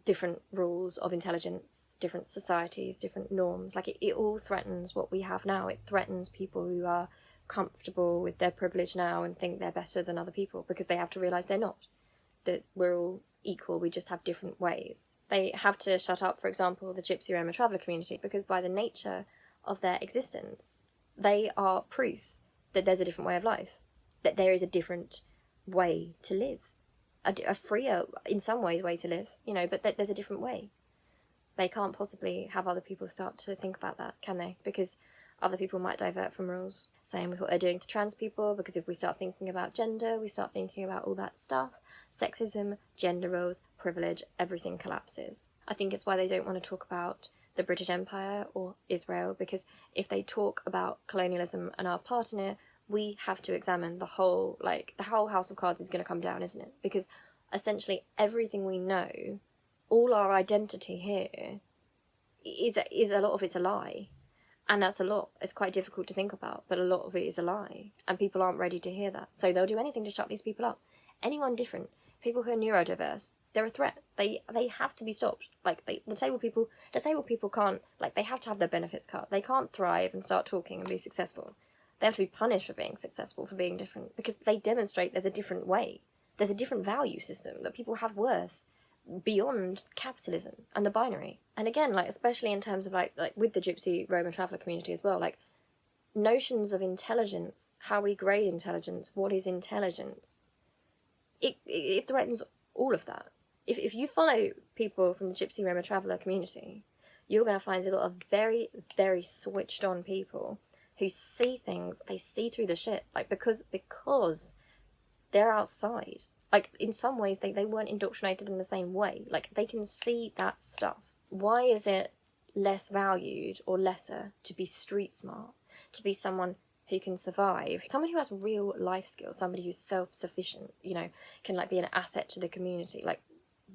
different rules of intelligence, different societies, different norms, like it all threatens what we have now. It threatens people who are comfortable with their privilege now and think they're better than other people, because they have to realise they're not. That we're all equal, we just have different ways. They have to shut up, for example, the Gypsy Roma traveller community, because by the nature of their existence, they are proof that there's a different way of life, that there is a different way to live, a freer, in some ways, way to live, you know, but that there's a different way. They can't possibly have other people start to think about that, can they? Because other people might divert from rules. Same with what they're doing to trans people, because if we start thinking about gender, we start thinking about all that stuff. Sexism, gender roles, privilege, everything collapses. I think it's why they don't want to talk about the British Empire or Israel, because if they talk about colonialism and our part in it, we have to examine the whole house of cards is going to come down, isn't it? Because essentially everything we know, all our identity here, is a lot of it's a lie. And that's a lot. It's quite difficult to think about, but a lot of it is a lie. And people aren't ready to hear that. So they'll do anything to shut these people up. Anyone different, people who are neurodiverse, they're a threat. They have to be stopped. Like, disabled people can't, like, they have to have their benefits cut. They can't thrive and start talking and be successful. They have to be punished for being successful, for being different, because they demonstrate there's a different way. There's a different value system, that people have worth beyond capitalism and the binary. And again, like, especially in terms of like with the Gypsy Roma traveller community as well, like, notions of intelligence, how we grade intelligence, what is intelligence, it threatens all of that. If you follow people from the Gypsy Roma traveller community, you're going to find a lot of very, very switched on people who see things, they see through the shit, like, because they're outside. Like, in some ways, they weren't indoctrinated in the same way. Like, they can see that stuff. Why is it less valued or lesser to be street smart, to be someone who can survive, someone who has real life skills, somebody who's self-sufficient, you know, can, like, be an asset to the community? Like,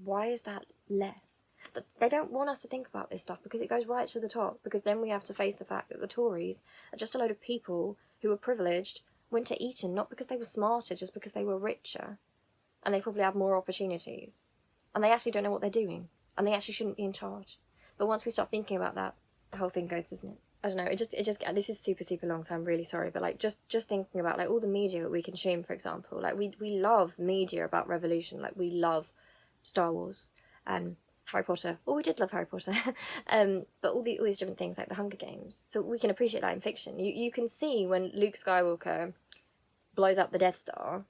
why is that less? They don't want us to think about this stuff because it goes right to the top, because then we have to face the fact that the Tories are just a load of people who were privileged, went to Eton not because they were smarter, just because they were richer, and they probably have more opportunities, and they actually don't know what they're doing, and they actually shouldn't be in charge. But once we start thinking about that, the whole thing goes, doesn't it? I don't know, it just, this is super long, so I'm really sorry, but like, just thinking about like all the media that we consume, for example, like we love media about revolution, like we love Star Wars and Harry Potter. Well, we did love Harry Potter, but all these different things like the Hunger Games, so we can appreciate that in fiction. You can see when Luke Skywalker blows up the Death Star,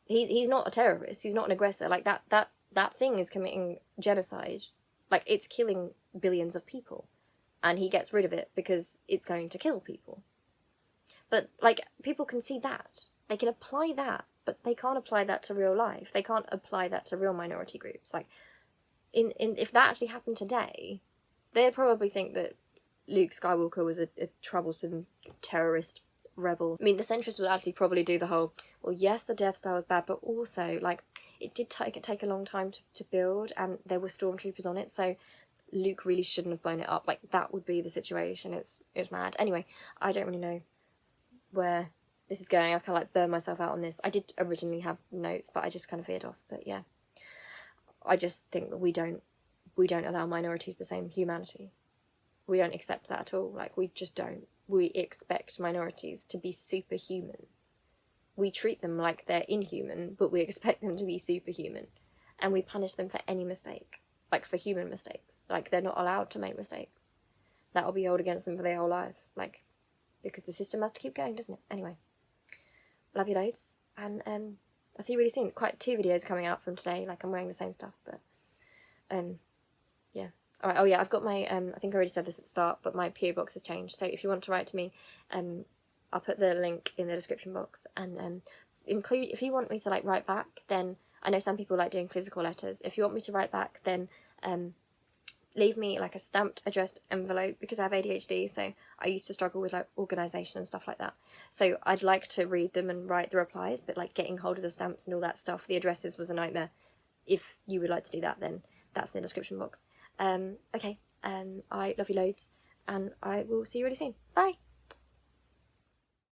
he's not a terrorist, he's not an aggressor, like that thing is committing genocide, like it's killing billions of people. And he gets rid of it because it's going to kill people. But, like, people can see that. They can apply that, but they can't apply that to real life. They can't apply that to real minority groups. Like, if that actually happened today, they'd probably think that Luke Skywalker was a troublesome terrorist rebel. I mean, the centrists would actually probably do the whole, well, yes, the Death Star was bad, but also, like, it did take a long time to build, and there were stormtroopers on it, so Luke really shouldn't have blown it up. Like, that would be the situation. It's mad. Anyway, I don't really know where this is going. I've kind of like burned myself out on this. I did originally have notes, but I just kind of veered off. But yeah, I just think that we don't allow minorities the same humanity. We don't accept that at all. Like, we just don't. We expect minorities to be superhuman. We treat them like they're inhuman, but we expect them to be superhuman. And we punish them for any mistake. Like, for human mistakes. Like, they're not allowed to make mistakes. That'll be held against them for their whole life. Like, because the system has to keep going, doesn't it? Anyway. Love you loads. And I'll see you really soon. Quite 2 videos coming out from today. Like, I'm wearing the same stuff, but yeah. Alright, oh yeah, I've got my, I think I already said this at the start, but my PO box has changed. So if you want to write to me, I'll put the link in the description box. And include, if you want me to, like, write back, then I know some people like doing physical letters. If you want me to write back, then leave me like a stamped addressed envelope, because I have ADHD, so I used to struggle with like organisation and stuff like that. So I'd like to read them and write the replies, but like getting hold of the stamps and all that stuff, the addresses, was a nightmare. If you would like to do that, then that's in the description box. Okay, I love you loads, and I will see you really soon. Bye!